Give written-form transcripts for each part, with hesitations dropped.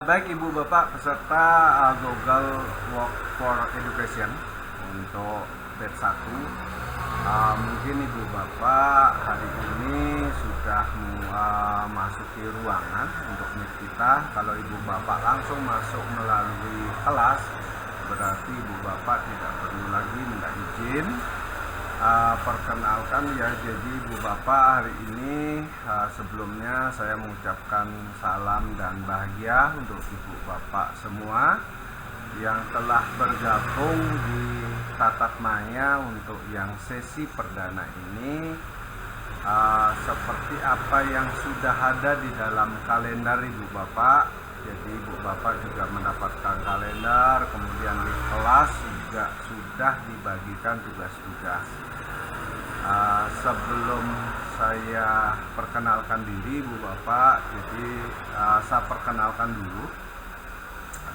Baik Ibu Bapak peserta Google Work for Education untuk batch 1. Mungkin Ibu Bapak hari ini sudah masuki ruangan untuk meet kita. Kalau Ibu Bapak langsung masuk melalui kelas, berarti Ibu Bapak tidak perlu lagi minta izin. Perkenalkan ya, jadi Ibu Bapak hari ini sebelumnya saya mengucapkan salam dan bahagia untuk Ibu Bapak semua yang telah bergabung di Tatap Maya untuk yang sesi perdana ini. Seperti apa yang sudah ada di dalam kalender Ibu Bapak, jadi Ibu Bapak juga mendapatkan kalender, kemudian di kelas juga sudah dibagikan tugas-tugas. Sebelum saya perkenalkan diri Ibu Bapak, jadi saya perkenalkan dulu,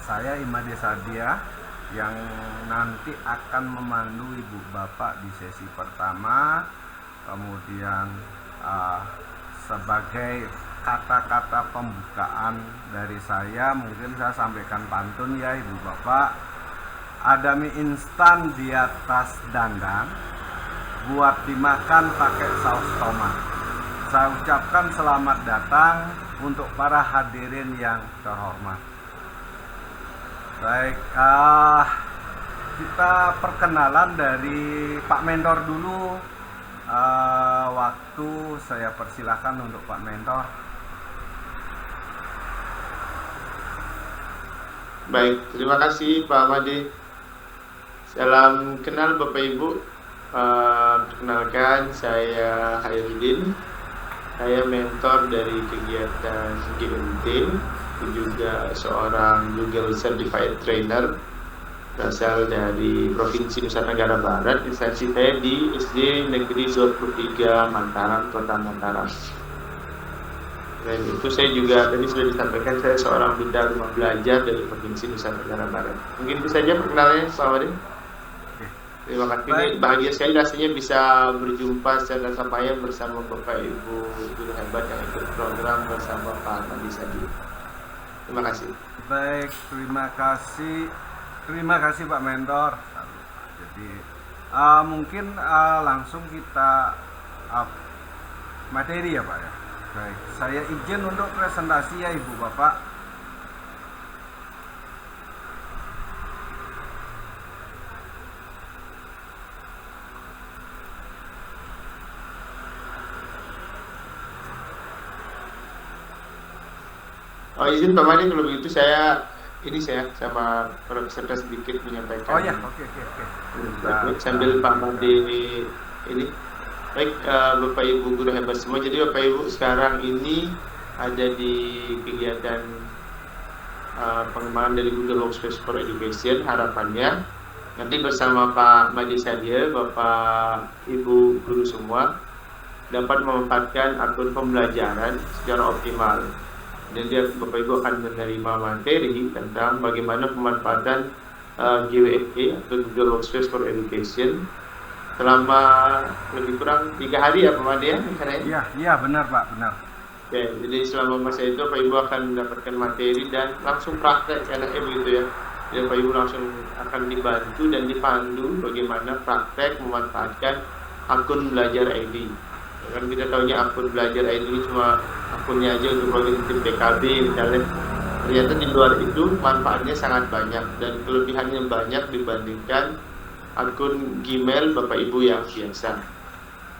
saya Imade Sadia yang nanti akan memandu Ibu Bapak di sesi pertama. Kemudian sebagai kata-kata pembukaan dari saya, mungkin saya sampaikan pantun ya Ibu Bapak. Ada mie instan di atas dandang, buat dimakan pakai saus tomat. Saya ucapkan selamat datang untuk para hadirin yang terhormat. Baik, kita perkenalan dari Pak Mentor dulu. Waktu saya persilahkan untuk Pak Mentor. Baik, terima kasih Pak Made. Salam kenal Bapak Ibu. Perkenalkan, saya Hairudin. Saya mentor dari kegiatan GMT, juga seorang Google Certified Trainer, berasal dari Provinsi Nusa Tenggara Barat. Instansi saya di SD Negeri 23 Mataram, Kota Mataram. Dan itu saya juga tadi sudah disampaikan, saya seorang bunda rumah belajar dari Provinsi Nusa Tenggara Barat. Mungkin itu saja perkenalannya, Pak Made. Terima kasih. Baik. Bahagia sekali rasanya bisa berjumpa secara samanya bersama Bapak Ibu guru hebat yang ikut program bersama Pak Made Sadia. Terima kasih. Baik, terima kasih Pak Mentor. Jadi mungkin langsung kita materi ya Pak ya. Baik, saya izin untuk presentasi ya Ibu Bapak. Izin Pak Made, kalau begitu saya sama peserta sedikit menyampaikan. Oh ya, oke. Sambil Pak Made ini. Baik, Bapak Ibu guru hebat semua. Jadi Bapak Ibu sekarang ini ada di kegiatan pengembangan dari Google Workspace for Education. Harapannya nanti bersama Pak Made Sadia, Bapak Ibu guru semua dapat memanfaatkan akun pembelajaran secara optimal. Dan Bapak Ibu akan menerima materi tentang bagaimana pemanfaatan GWFE atau Google Workspace for Education selama lebih kurang 3 hari ya Pak Made ya? Iya benar Pak, benar. Oke, jadi selama masa itu Pak Ibu akan mendapatkan materi dan langsung praktek, enaknya begitu ya. Jadi Pak Ibu langsung akan dibantu dan dipandu bagaimana praktek memanfaatkan akun belajar ID. Kan kita tahunya akun belajar ID ini cuma akunnya aja untuk login tim PKB misalnya. Ternyata di luar itu manfaatnya sangat banyak dan kelebihannya banyak dibandingkan akun Gmail Bapak Ibu yang biasa.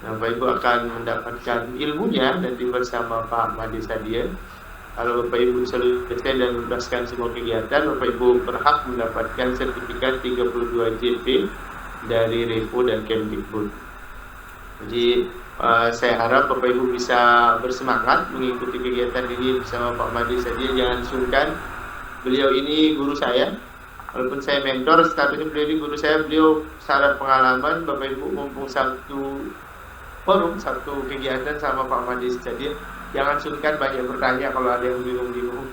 Nah, Bapak Ibu akan mendapatkan ilmunya nanti bersama Pak Made Sadia. Kalau Bapak Ibu selesai dan menuntaskan semua kegiatan, Bapak Ibu berhak mendapatkan sertifikat 32 JP dari Revo dan Kemdikbud. Jadi saya harap Bapak Ibu bisa bersemangat mengikuti kegiatan ini bersama Pak Made Sadia. Jangan sungkan, beliau ini guru saya. Walaupun saya mentor, statusnya beliau ini guru saya. Beliau syarat pengalaman. Bapak Ibu mumpung satu forum, satu kegiatan sama Pak Made Sadia, jangan sungkan banyak bertanya kalau ada yang bingung-bingung.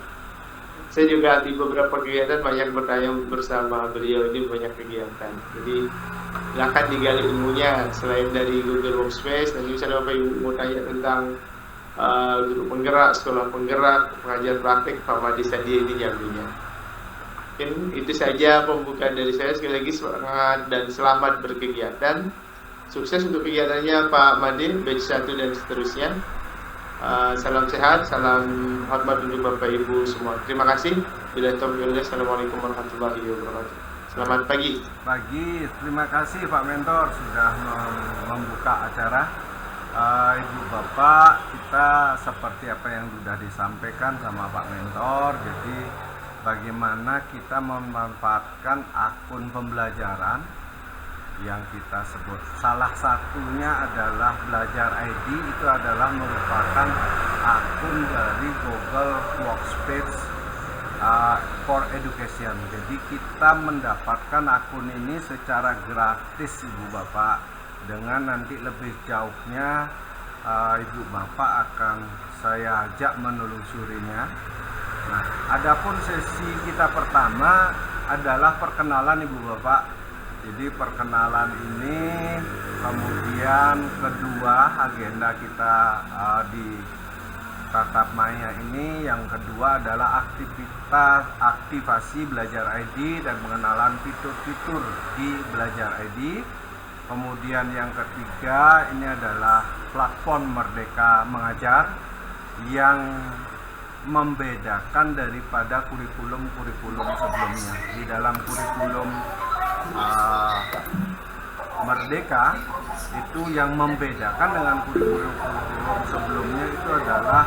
Saya juga di beberapa kegiatan banyak bertanya bersama beliau, ini banyak kegiatan. Jadi silakan digali ilmunya selain dari Google Workspace. Nanti misalnya Bapak Ibu mau tanya tentang guru penggerak, sekolah penggerak, pengajar praktik Pak Madi Sadia ini Jambinya. Mungkin itu saja pembukaan dari saya. Sekali lagi semangat dan selamat berkegiatan. Sukses untuk kegiatannya Pak Madi, batch 1 dan seterusnya. Salam sehat, salam hormat untuk Bapak Ibu semua. Terima kasih. Assalamualaikum warahmatullahi wabarakatuh. Selamat pagi. Pagi, terima kasih Pak Mentor sudah membuka acara. Ibu Bapak, kita seperti apa yang sudah disampaikan sama Pak Mentor, jadi bagaimana kita memanfaatkan akun pembelajaran yang kita sebut. Salah satunya adalah Belajar ID, itu adalah merupakan akun dari Google Workspace for Education. Jadi kita mendapatkan akun ini secara gratis Ibu Bapak. Dengan nanti lebih jauhnya Ibu Bapak akan saya ajak menelusurinya. Nah, adapun sesi kita pertama adalah perkenalan Ibu Bapak. Jadi perkenalan ini, kemudian kedua agenda kita di Tatap Maya ini, yang kedua adalah aktivasi Belajar ID dan pengenalan fitur-fitur di Belajar ID. Kemudian yang ketiga ini adalah platform Merdeka Mengajar yang membedakan daripada kurikulum-kurikulum sebelumnya. Di dalam kurikulum Merdeka itu yang membedakan dengan kurikulum sebelumnya itu adalah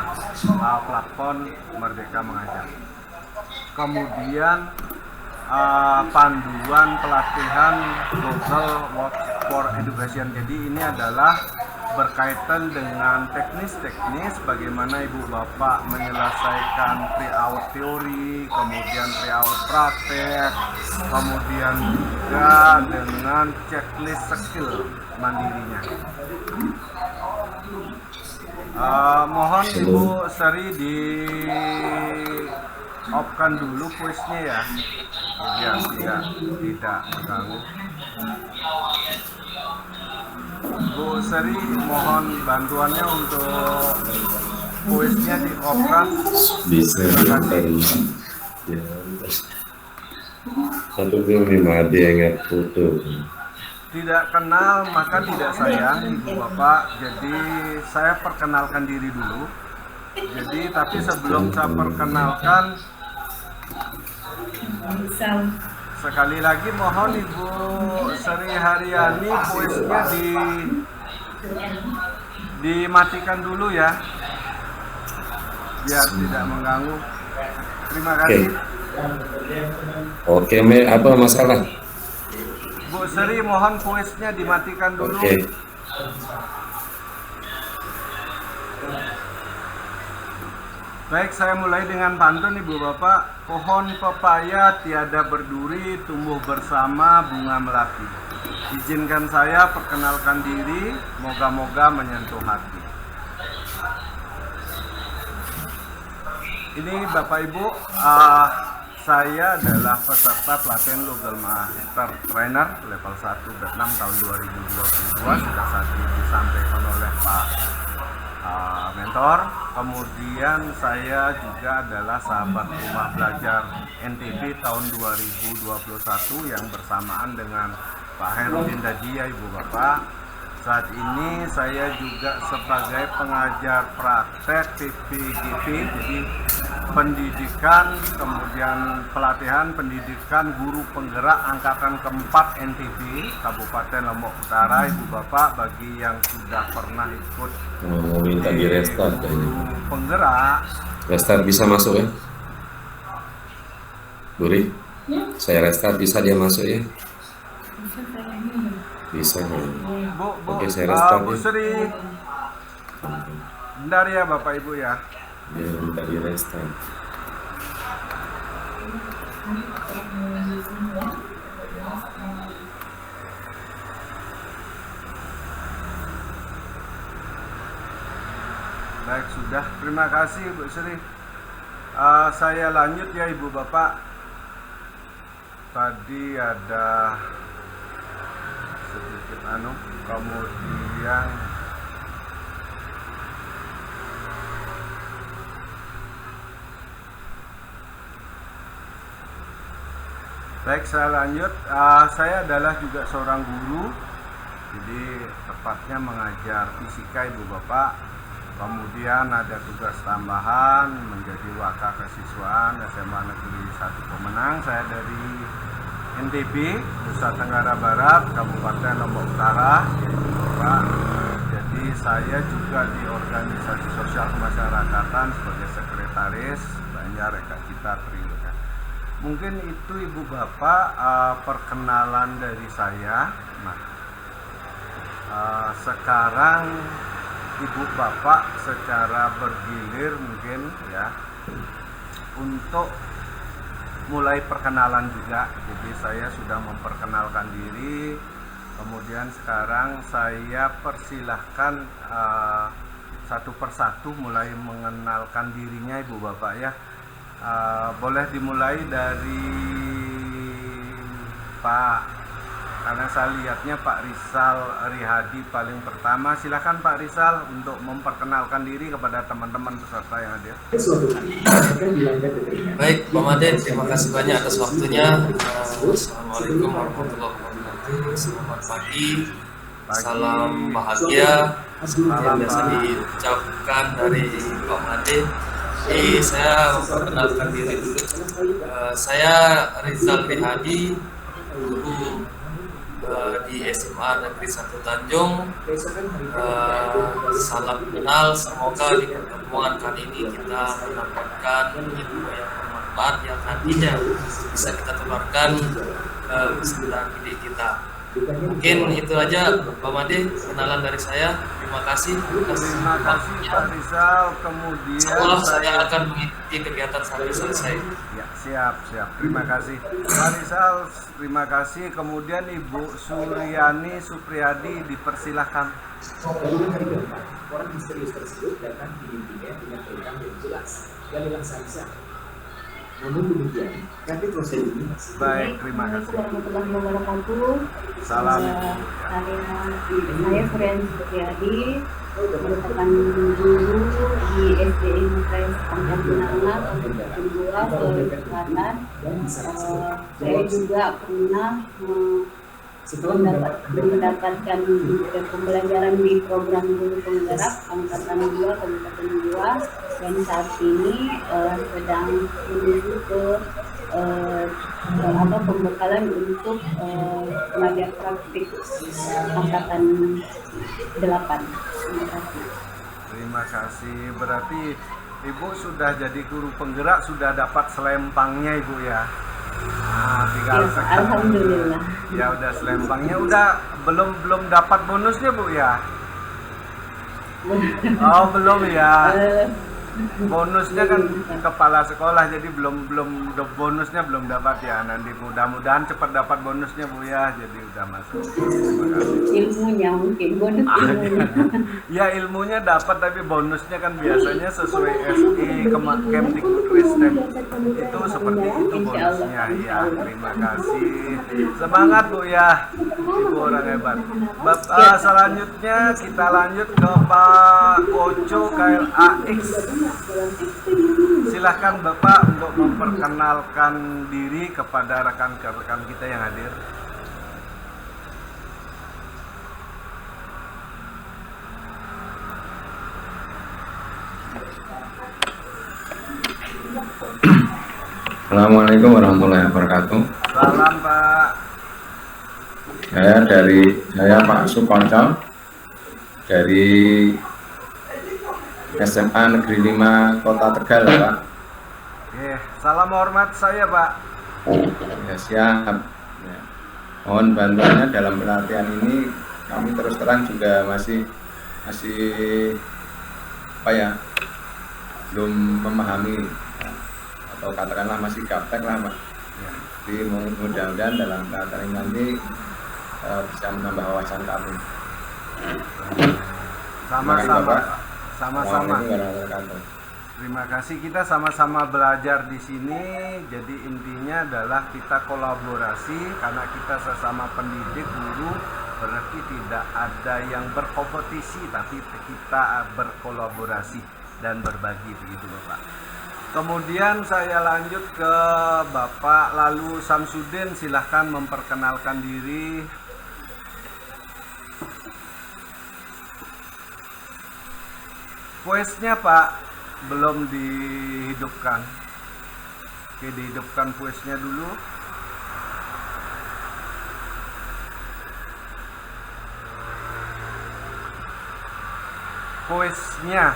platform Merdeka Mengajar. Kemudian panduan pelatihan Google Works for Education. Jadi ini adalah berkaitan dengan teknis-teknis bagaimana Ibu Bapak menyelesaikan pre-out teori, kemudian pre-out praktek, kemudian juga dengan checklist skill mandirinya. Mohon Ibu Sari di off-kan dulu kuisnya ya, biar tidak mengganggu. Bu Sari, mohon bantuannya untuk kuisnya di off-kan. Bisa ya. Satu film ada yang foto. Tidak kenal maka tidak sayang Ibu Bapak. Jadi saya perkenalkan diri dulu. Jadi tapi sebelum saya perkenalkan, sekali lagi mohon Ibu Sri Haryani voice-nya dimatikan dulu ya, biar tidak mengganggu. Terima kasih. Oke, apa masalah? Bu Sri mohon voice-nya dimatikan dulu. Oke. Baik, saya mulai dengan pantun Ibu Bapak. Pohon pepaya tiada berduri, tumbuh bersama bunga melati. Izinkan saya perkenalkan diri, moga-moga menyentuh hati. Ini Bapak Ibu, saya adalah peserta pelatihan Google Master Trainer level 1 Vietnam tahun 2022, sudah saat ini disampaikan oleh Pak Mentor. Kemudian saya juga adalah sahabat rumah belajar NTB tahun 2021 yang bersamaan dengan Pak Herudin Dadia Ibu Bapak. Saat ini saya juga sebagai pengajar praktek PPGP, jadi pendidikan, kemudian pelatihan pendidikan guru penggerak angkatan keempat NTB Kabupaten Lombok Utara Ibu Bapak. Bagi yang sudah pernah ikut Mau minta di restart kayaknya. Penggerak, Restart bisa masuk ya? Buri? Saya restart bisa dia masuk ya? Bisa ya. Bu, Oke, saya restart Bu ya. Sri, bentar ya Bapak Ibu ya. Dia minta di restart. Baik, sudah. Terima kasih Bu Sri. Saya lanjut ya Ibu Bapak. Tadi ada sedikit kemudian Baik, saya lanjut. Saya adalah juga seorang guru, jadi tepatnya mengajar fisika Ibu Bapak. Kemudian ada tugas tambahan menjadi wakil kesiswaan SMA Negeri 1 Pemenang. Saya dari NTB, Nusa Tenggara Barat, Kabupaten Lombok Utara, Ibu Bapak. Jadi saya juga di organisasi sosial kemasyarakatan sebagai sekretaris Banjar Eka Cita Trilha. Mungkin itu Ibu Bapak perkenalan dari saya. Nah, sekarang Ibu Bapak secara bergilir mungkin ya untuk mulai perkenalan juga. Jadi saya sudah memperkenalkan diri, kemudian sekarang saya persilahkan satu persatu mulai mengenalkan dirinya Ibu Bapak ya. Boleh dimulai dari Pak, karena saya lihatnya Pak Rizal Rihadi paling pertama. Silakan Pak Rizal untuk memperkenalkan diri kepada teman-teman peserta yang hadir. Baik, Pak Made, terima kasih banyak atas waktunya. Assalamualaikum warahmatullahi wabarakatuh. Selamat pagi, salam bahagia yang biasa diucapkan dari Pak Made. Saya memperkenalkan diri dulu. Saya Rizal Rihadi, guru di SMA Negeri 1 Tanjung. Salam kenal, semoga di pertemuan kali ini kita mendapatkan ilmu yang bermanfaat yang nantinya bisa kita tularkan ke peserta didik kita. Mungkin itu aja Pak Made, kenalan dari saya. Terima kasih. Terima kasih Pak Rizal. Kemudian Insyaallah saya akan mengikuti kegiatan sampai selesai. Ya, siap. Terima kasih Pak Rizal. Terima kasih. Kemudian Ibu Suryani Supriyadi dipersilahkan. Orang misterius tersebut datang di mimpinya dengan program yang jelas dan dengan sansa. Namun demikian, kami proses ini masih Baik, terima kasih. Warahmatullahi wabarakatuh. Salam. Saya Suryani Supriyadi, merupakan guru di SDN Negeri Panjang Pinang, Kabupaten Goa, Sulawesi Selatan. Saya juga pernah mendapatkan pembelajaran di program guru penggerak angkatan 2 Kabupaten Goa, dan saat ini sedang menuju ke pembekalan untuk pengajar praktik angkatan 8. Terima kasih. Terima kasih. Berarti Ibu sudah jadi guru penggerak, sudah dapat selempangnya Ibu ya. Nah, tinggal Ya, alhamdulillah. Ya udah selempangnya, udah belum dapat bonusnya Bu ya. Oh belum ya. Bonusnya kan kepala sekolah, jadi belum bonusnya belum dapat ya. Nanti mudah-mudahan cepat dapat bonusnya Bu ya. Jadi udah masuk. Terima kasih. Ilmunya mungkin bonus ilmunya. Ya ilmunya dapat, tapi bonusnya kan biasanya sesuai SE Kemdikbudristek itu seperti itu bonusnya ya. Terima kasih, semangat Bu ya, Ibu orang hebat. Selanjutnya kita lanjut ke Pak Oco KLAX. Silahkan Bapak untuk memperkenalkan diri kepada rekan-rekan kita yang hadir. Assalamualaikum warahmatullahi wabarakatuh. Salam Pak. Saya Pak Sukonco dari SMA Negeri 5 Kota Tegal, Pak. Oke, salam hormat saya Pak. Ya, siap. Ya. Mohon bantuannya dalam pelatihan ini. Kami terus terang juga masih belum memahami, atau katakanlah masih gaptek lah Pak. Ya. Jadi mudah-mudahan dalam pelatihan ini nanti bisa menambah wawasan kami. Sama-sama. Assalamualaikum warahmatullahi wabarakatuh. Terima kasih, kita sama-sama belajar di sini. Jadi intinya adalah kita kolaborasi, karena kita sesama pendidik guru, berarti tidak ada yang berkompetisi, tapi kita berkolaborasi dan berbagi, begitu Bapak. Kemudian saya lanjut ke Bapak Lalu Samsudin, silahkan memperkenalkan diri. Voice-nya Pak belum dihidupkan. Oke, dihidupkan voice-nya dulu. Voice-nya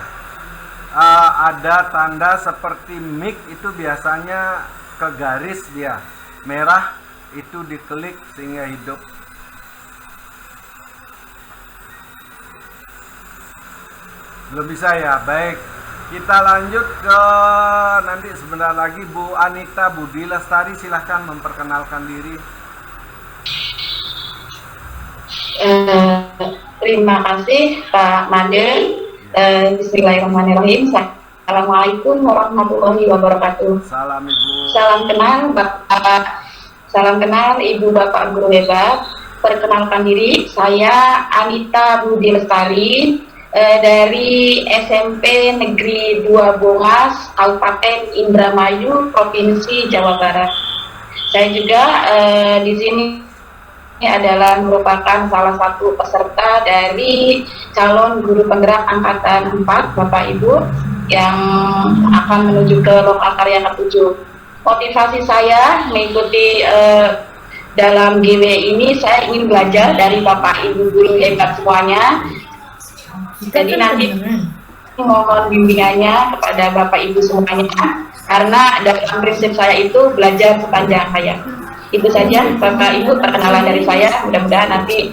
ada tanda seperti mic, itu biasanya ke garis dia merah, itu diklik sehingga hidup. Belum bisa ya, baik, kita lanjut ke nanti sebentar lagi. Bu Anita Budi Lestari, silahkan memperkenalkan diri. Terima kasih Pak Made. Bismillahirrahmanirrahim. Assalamualaikum warahmatullahi wabarakatuh. Salam Ibu. Salam kenal Bapak, salam kenal Ibu Bapak Guru Hebat. Perkenalkan diri, saya Anita Budi Lestari dari SMP Negeri 2 Bongas, Kabupaten Indramayu, Provinsi Jawa Barat. Saya juga di sini adalah merupakan salah satu peserta dari calon guru penggerak angkatan 4 Bapak Ibu yang akan menuju ke lokal karya ke-7. Motivasi saya mengikuti dalam GW ini, saya ingin belajar dari Bapak Ibu guru hebat semuanya. Jadi nanti mohon bimbingannya kepada Bapak Ibu semuanya, karena dalam prinsip saya itu belajar sepanjang hayat. Itu saja Bapak Ibu perkenalan dari saya, mudah-mudahan nanti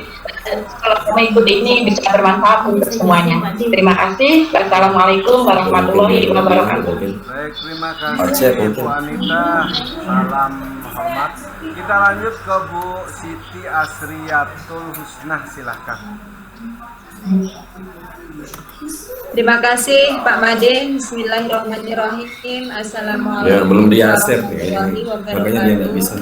kalau mengikuti ini bisa bermanfaat untuk semuanya. Terima kasih. Wassalamualaikum warahmatullahi wabarakatuh. Baik, terima kasih Bu Anita, salam hormat. Kita lanjut ke Bu Siti Asriyatul Husnah, silahkan. Terima kasih Pak Made. Bismillahirrahmanirrahim. Assalamualaikum Ya, belum di-accept warahmatullahi ya, makanya dia nggak bisa.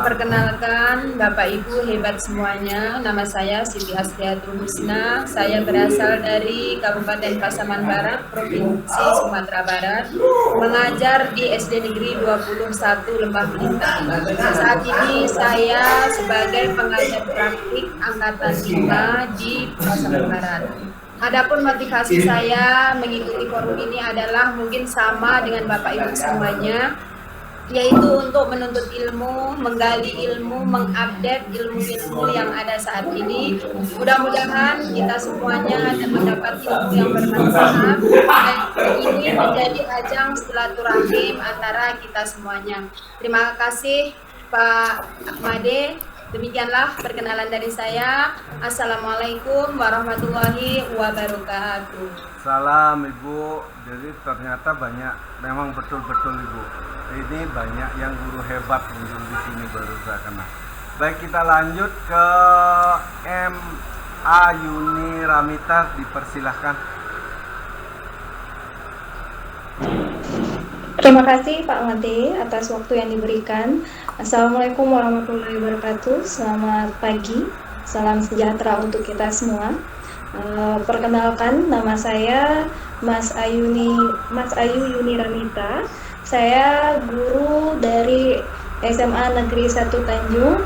Perkenalkan Bapak Ibu hebat semuanya, nama saya Siti Asriyatul Husna. Saya berasal dari Kabupaten Pasaman Barat, Provinsi Sumatera Barat, mengajar di SD Negeri 21 Lembah Melintang. Saat ini saya sebagai pengajar praktik angkatan 5 di Pasaman Barat. Adapun motivasi saya mengikuti forum ini adalah mungkin sama dengan Bapak Ibu semuanya, yaitu untuk menuntut ilmu, menggali ilmu, mengupdate ilmu-ilmu yang ada saat ini. Mudah-mudahan kita semuanya akan mendapat ilmu yang bermanfaat dan ini menjadi ajang silaturahim antara kita semuanya. Terima kasih Pak Made. Demikianlah perkenalan dari saya. Assalamualaikum warahmatullahi wabarakatuh. Salam Ibu. Jadi ternyata banyak, memang betul-betul Ibu. Ini banyak yang guru hebat muncul di sini baru saya kenal. Baik, kita lanjut ke M.A. Yuni Ramita, dipersilahkan. Terima kasih Pak Made atas waktu yang diberikan. Assalamualaikum warahmatullahi wabarakatuh. Selamat pagi, salam sejahtera untuk kita semua. Perkenalkan, nama saya Mas Ayu Yuni Ramita. Saya guru dari SMA Negeri 1 Tanjung.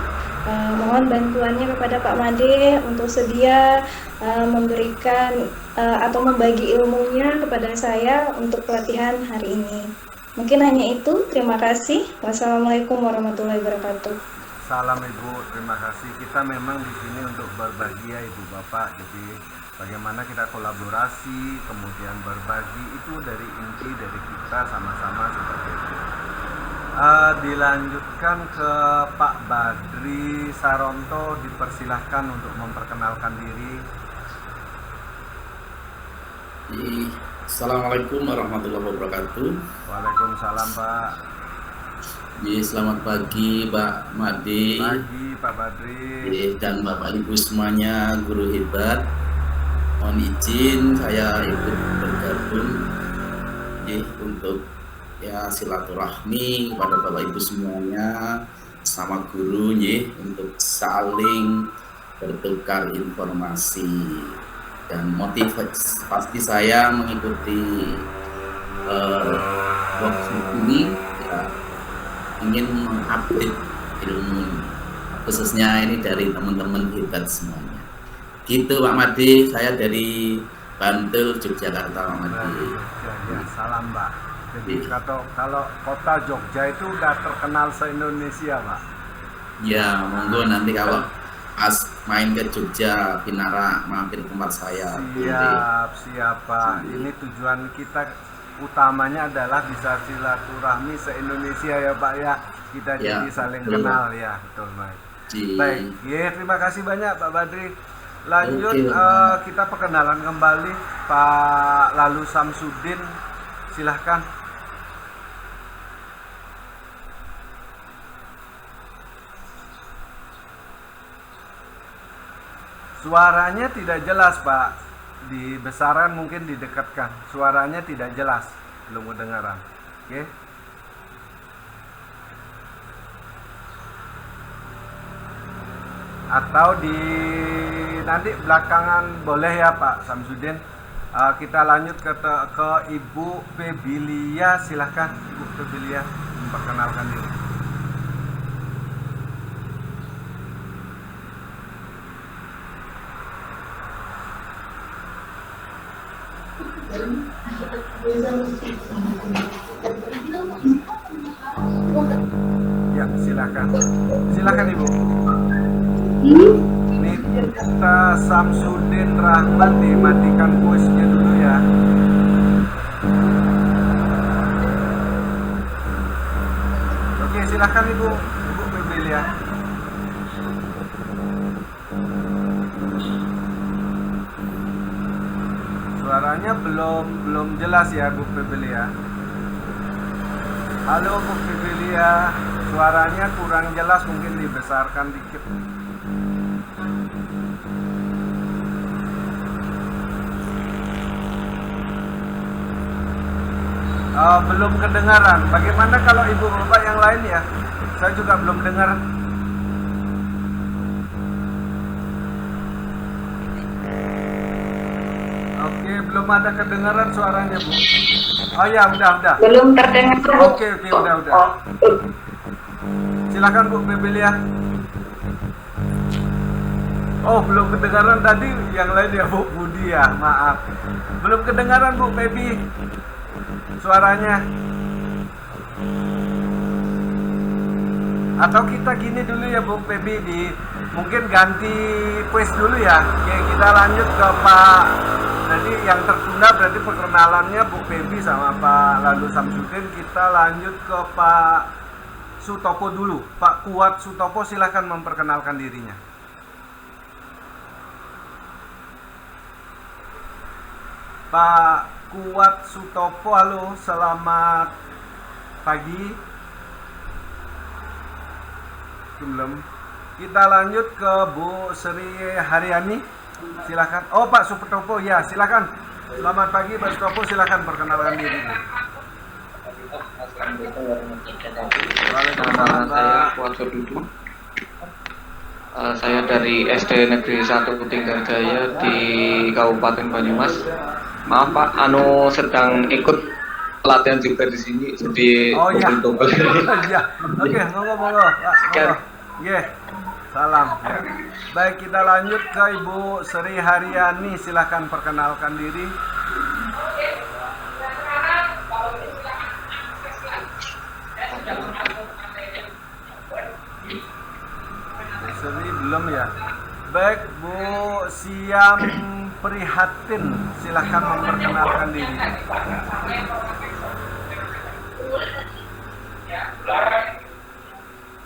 Mohon bantuannya kepada Pak Made untuk sedia memberikan atau membagi ilmunya kepada saya untuk pelatihan hari ini. Mungkin hanya itu. Terima kasih. Wassalamualaikum warahmatullahi wabarakatuh. Salam Ibu, terima kasih. Kita memang di sini untuk berbagi ya Ibu Bapak. Jadi bagaimana kita kolaborasi, kemudian berbagi, itu dari inti dari kita sama-sama seperti itu. Dilanjutkan ke Pak Badri Saronto, dipersilahkan untuk memperkenalkan diri. Assalamualaikum warahmatullahi wabarakatuh. Waalaikumsalam Pak. Selamat pagi Pak Made. Pagi Pak Badri. Dan Bapak Ibu semuanya guru hebat. Mohon izin saya ikut bergabung untuk silaturahmi kepada Bapak Ibu semuanya sama guru untuk saling bertukar informasi. Dan motivasi pasti saya mengikuti workshop ini ya, ingin mengupdate ilmu khususnya ini dari teman-teman hebat semuanya. Gitu Pak Made, saya dari Bantul, Yogyakarta Pak Made. Ya, salam Mbak. Jadi kalau kota Jogja itu udah terkenal se-Indonesia Pak. Ya, monggo nanti kalau pas main ke Jogja, Binara, mampir tempat saya. Siap Pak. Ini tujuan kita utamanya adalah bisa silaturahmi se-Indonesia ya Pak ya. Kita jadi saling kenal ya, betul Pak. Baik, terima kasih banyak Pak Badri. Lanjut kita perkenalan kembali Pak Lalu Samsudin, silahkan. Suaranya tidak jelas Pak, di besaran mungkin didekatkan. Suaranya tidak jelas, belum kedengaran. Oke. Atau di nanti belakangan boleh ya Pak Samsudin. Kita lanjut ke Ibu Febilia, silahkan Ibu Febilia memperkenalkan diri. Ya, silakan Ibu. Ini kita Samsudin Rahman, dimatikan voice-nya dulu ya. Oke, silakan Ibu Febilia. Suaranya belum jelas ya Bu Febilia. Halo Bu Febilia, suaranya kurang jelas, mungkin dibesarkan dikit. Belum kedengaran. Bagaimana kalau Ibu Bapak yang lain ya? Saya juga belum dengar. Oke, belum ada kedengaran suaranya Bu. Oh ya, udah. Belum terdengar. Oke, udah. Silakan Bu Febilia. Oh, belum kedengaran tadi yang lain ya Bu Budi ya, maaf. Belum kedengaran Bu Febi suaranya. Atau kita gini dulu ya Bu Febi, mungkin ganti voice dulu ya. Oke, kita lanjut ke Pak. Jadi yang tertunda berarti perkenalannya Bu Febi sama Pak Lalu Samsudin. Kita lanjut ke Pak Sutopo dulu. Pak Kuat Sutopo, silahkan memperkenalkan dirinya. Pak Kuat Sutopo, halo, selamat pagi. Belum. Kita lanjut ke Bu Sri Haryani, silakan. Oh Pak Sutopo ya, silakan. Selamat pagi Pak Sutopo, silakan perkenalkan diri. Assalamualaikum warahmatullahi Waalaikumsalam. Nama saya Kuat Sutopo. Saya dari SD Negeri 1 Tinggarjaya di Kabupaten Banyumas. Maaf Pak, sedang ikut pelatihan juga di sini, jadi double. Iya. Oke, monggo. Salam. Baik, kita lanjut ke Ibu Sri Haryani, silahkan perkenalkan diri. Bu Sri belum ya. Baik, Bu Siam Prihatin, silahkan memperkenalkan diri.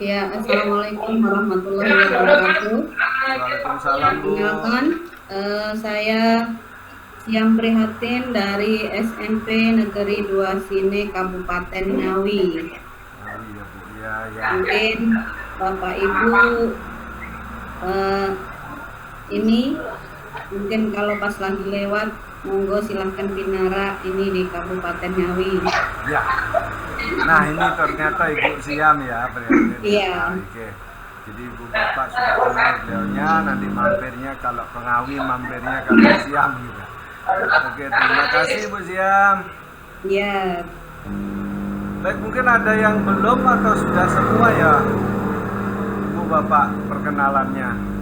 Ya, Assalamualaikum warahmatullahi wabarakatuh. Waalaikumsalam Bu. Perkenalkan, saya Siam Prihatin dari SMP Negeri 2 Sine Kabupaten Ngawi. Ya Bu, ya. Mungkin Bapak Ibu ini mungkin kalau pas lagi lewat, monggo silahkan Binara ini di Kabupaten Ngawi. Ya. Nah ini ternyata Ibu Siam ya. Iya. Oke. Jadi Ibu Bapak sudah kenal beliaunya, nanti mampirnya kalau ke Ngawi, mampirnya ke Bu Siam gitu. Oke, terima kasih Bu Siam. Ya. Baik, mungkin ada yang belum atau sudah semua ya Bu Bapak perkenalannya.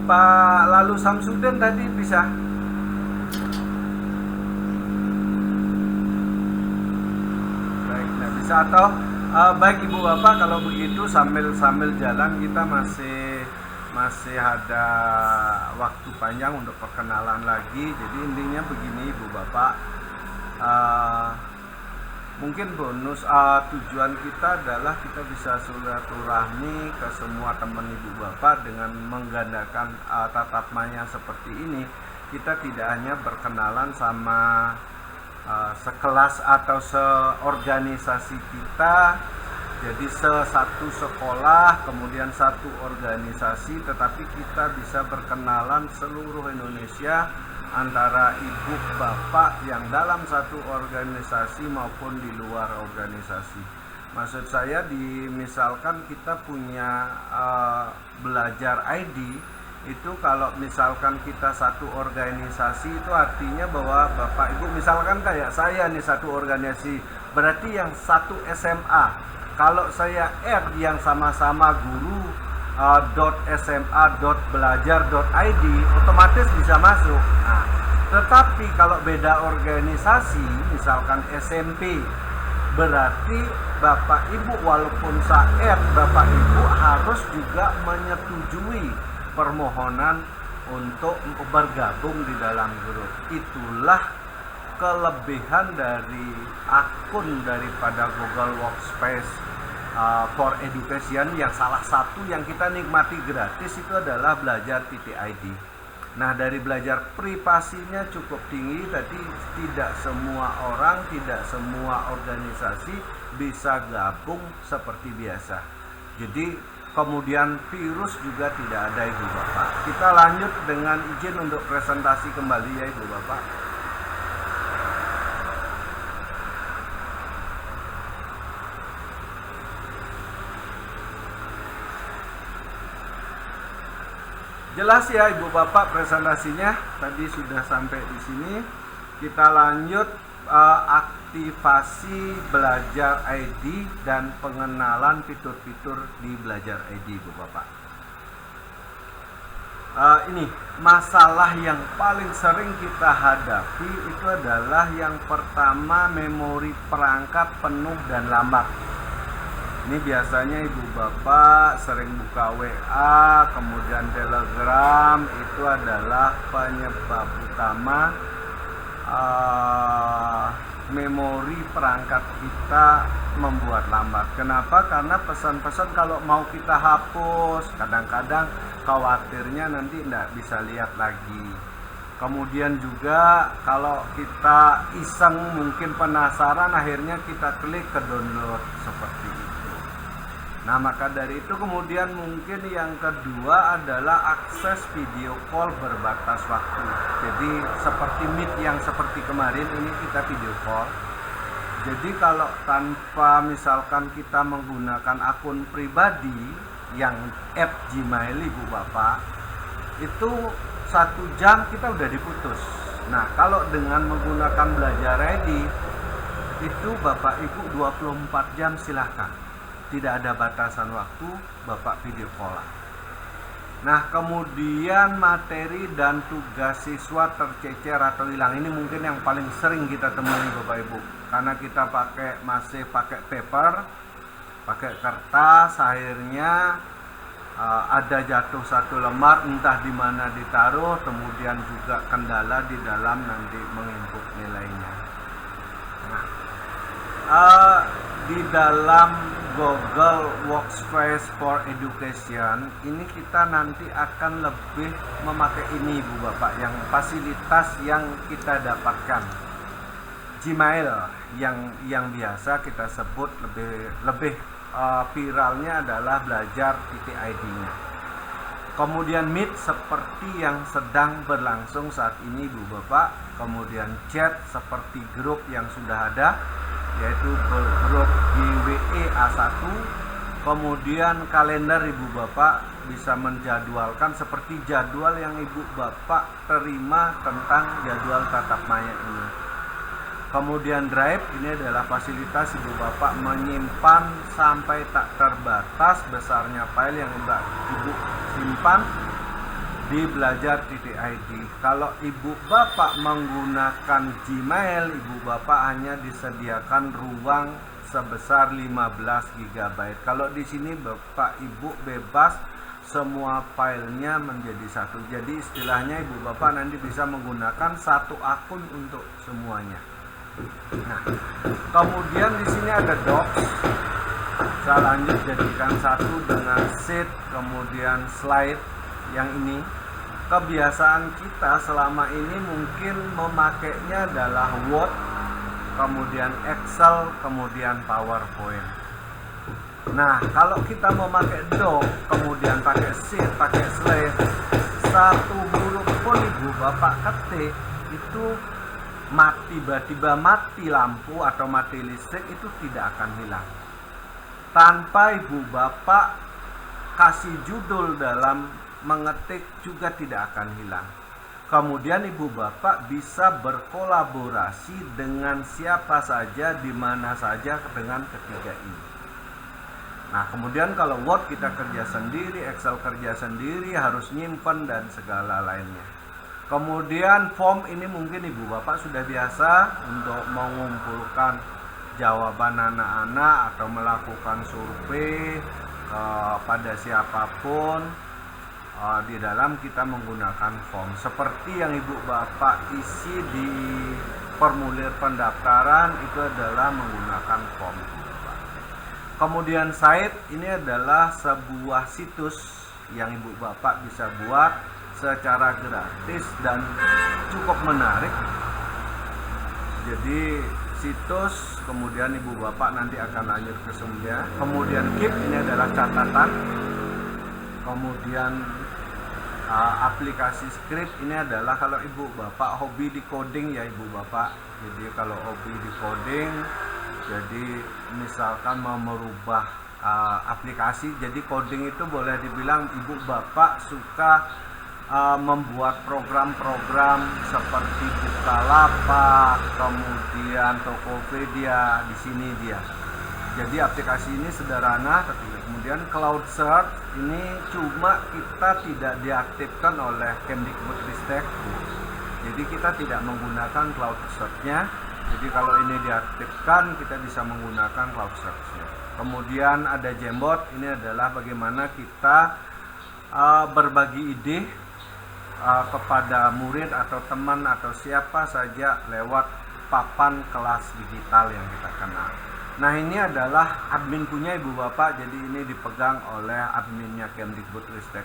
Pak Lalu Samsudin tadi bisa? Baik, nggak bisa atau baik Ibu Bapak, kalau begitu sambil jalan kita masih ada waktu panjang untuk perkenalan lagi. Jadi intinya begini Ibu Bapak, mungkin bonus tujuan kita adalah kita bisa silaturahmi ke semua teman Ibu Bapak dengan menggandakan tatap maya seperti ini. Kita tidak hanya berkenalan sama sekelas atau seorganisasi kita, jadi satu sekolah kemudian satu organisasi, tetapi kita bisa berkenalan seluruh Indonesia antara ibu bapak yang dalam satu organisasi maupun di luar organisasi. Maksud saya, misalkan kita punya belajar ID, itu kalau misalkan kita satu organisasi, itu artinya bahwa bapak ibu misalkan kayak saya nih satu organisasi, berarti yang satu SMA. Kalau saya add yang sama-sama guru .sma.belajar.id, otomatis bisa masuk. Nah, tetapi kalau beda organisasi, misalkan SMP, berarti bapak ibu walaupun saya add, bapak ibu harus juga menyetujui permohonan untuk bergabung di dalam grup. Itulah kelebihan dari akun daripada Google Workspace for Education, yang salah satu yang kita nikmati gratis itu adalah belajar.id. Nah, dari belajar privasinya cukup tinggi, tadi tidak semua orang, tidak semua organisasi bisa gabung seperti biasa. Jadi kemudian virus juga tidak ada Ibu Bapak. Kita lanjut dengan izin untuk presentasi kembali ya Ibu Bapak. Jelas ya Ibu Bapak presentasinya, tadi sudah sampai di sini. Kita lanjut aktivasi belajar ID dan pengenalan fitur-fitur di belajar ID Ibu Bapak. Ini masalah yang paling sering kita hadapi itu adalah yang pertama, memori perangkat penuh dan lambat. Ini biasanya Ibu Bapak sering buka WA, kemudian Telegram, itu adalah penyebab utama memori perangkat kita membuat lambat. Kenapa? Karena pesan-pesan kalau mau kita hapus, kadang-kadang khawatirnya nanti tidak bisa lihat lagi. Kemudian juga kalau kita iseng, mungkin penasaran, akhirnya kita klik ke download seperti itu. Nah, maka dari itu kemudian mungkin yang kedua adalah akses video call berbatas waktu. Jadi seperti Meet yang seperti kemarin ini kita video call. Jadi kalau tanpa misalkan kita menggunakan akun pribadi yang app Gmail Ibu Bapak, itu 1 jam kita udah diputus. Nah, kalau dengan menggunakan belajar ID, itu Bapak Ibu 24 jam silahkan. Tidak ada batasan waktu, Bapak video call. Nah, kemudian materi dan tugas siswa tercecer atau hilang. Ini mungkin yang paling sering kita temui Bapak Ibu. Karena kita masih pakai paper, pakai kertas, akhirnya ada jatuh 1 lembar, entah di mana ditaruh, kemudian juga kendala di dalam nanti menginput nilainya. Nah, di dalam Google Workspace for Education ini kita nanti akan lebih memakai ini Ibu Bapak, yang fasilitas yang kita dapatkan. Gmail yang biasa kita sebut lebih viralnya adalah belajar.id-nya. Kemudian Meet seperti yang sedang berlangsung saat ini Ibu Bapak. Kemudian chat seperti grup yang sudah ada, yaitu grup GWE A1. Kemudian kalender Ibu Bapak bisa menjadwalkan seperti jadwal yang ibu bapak terima tentang jadwal tatap maya ini. Kemudian drive ini adalah fasilitas ibu bapak menyimpan sampai tak terbatas besarnya file yang ibu simpan di belajar.id. Kalau ibu bapak menggunakan Gmail, ibu bapak hanya disediakan ruang sebesar 15 GB. Kalau di sini bapak ibu bebas semua filenya menjadi satu. Jadi istilahnya ibu bapak nanti bisa menggunakan satu akun untuk semuanya. Nah, kemudian di sini ada docs. Saya lanjut jadikan satu dengan sheet, kemudian slide yang ini. Kebiasaan kita selama ini mungkin memakainya adalah Word, kemudian Excel, kemudian PowerPoint. Nah, kalau kita mau pakai doc, kemudian pakai sheet, pakai slide, satu huruf pun ibu bapak ketik itu tiba-tiba mati lampu atau mati listrik itu tidak akan hilang. Tanpa ibu bapak kasih judul dalam mengetik juga tidak akan hilang. Kemudian ibu bapak bisa berkolaborasi dengan siapa saja di mana saja dengan ketiga ini. Nah, kemudian kalau Word kita kerja sendiri, Excel kerja sendiri, harus nyimpen dan segala lainnya. Kemudian form ini mungkin ibu bapak sudah biasa untuk mengumpulkan jawaban anak-anak atau melakukan survei pada siapapun. Di dalam kita menggunakan form seperti yang ibu bapak isi di formulir pendaftaran itu adalah menggunakan form. Kemudian site ini adalah sebuah situs yang ibu bapak bisa buat secara gratis dan cukup menarik. Jadi situs, kemudian ibu bapak nanti akan lanjut ke semuanya. Kemudian keep ini adalah catatan. Kemudian aplikasi script ini adalah kalau ibu bapak hobi di coding ya ibu bapak. Jadi kalau hobi di coding, jadi misalkan mau merubah aplikasi, jadi coding itu boleh dibilang ibu bapak suka membuat program-program seperti Bukalapak, kemudian Tokopedia, di sini dia. Jadi aplikasi ini sederhana. Kemudian Cloud Search ini cuma kita tidak diaktifkan oleh Kemdikbudristek. Jadi kita tidak menggunakan Cloud Search-nya. Jadi kalau ini diaktifkan kita bisa menggunakan Cloud Search-nya. Kemudian ada Jamboard, ini adalah bagaimana kita berbagi ide kepada murid atau teman atau siapa saja lewat papan kelas digital yang kita kenal. Nah, ini adalah admin punya ibu bapak, jadi ini dipegang oleh adminnya Kemdikbudristek.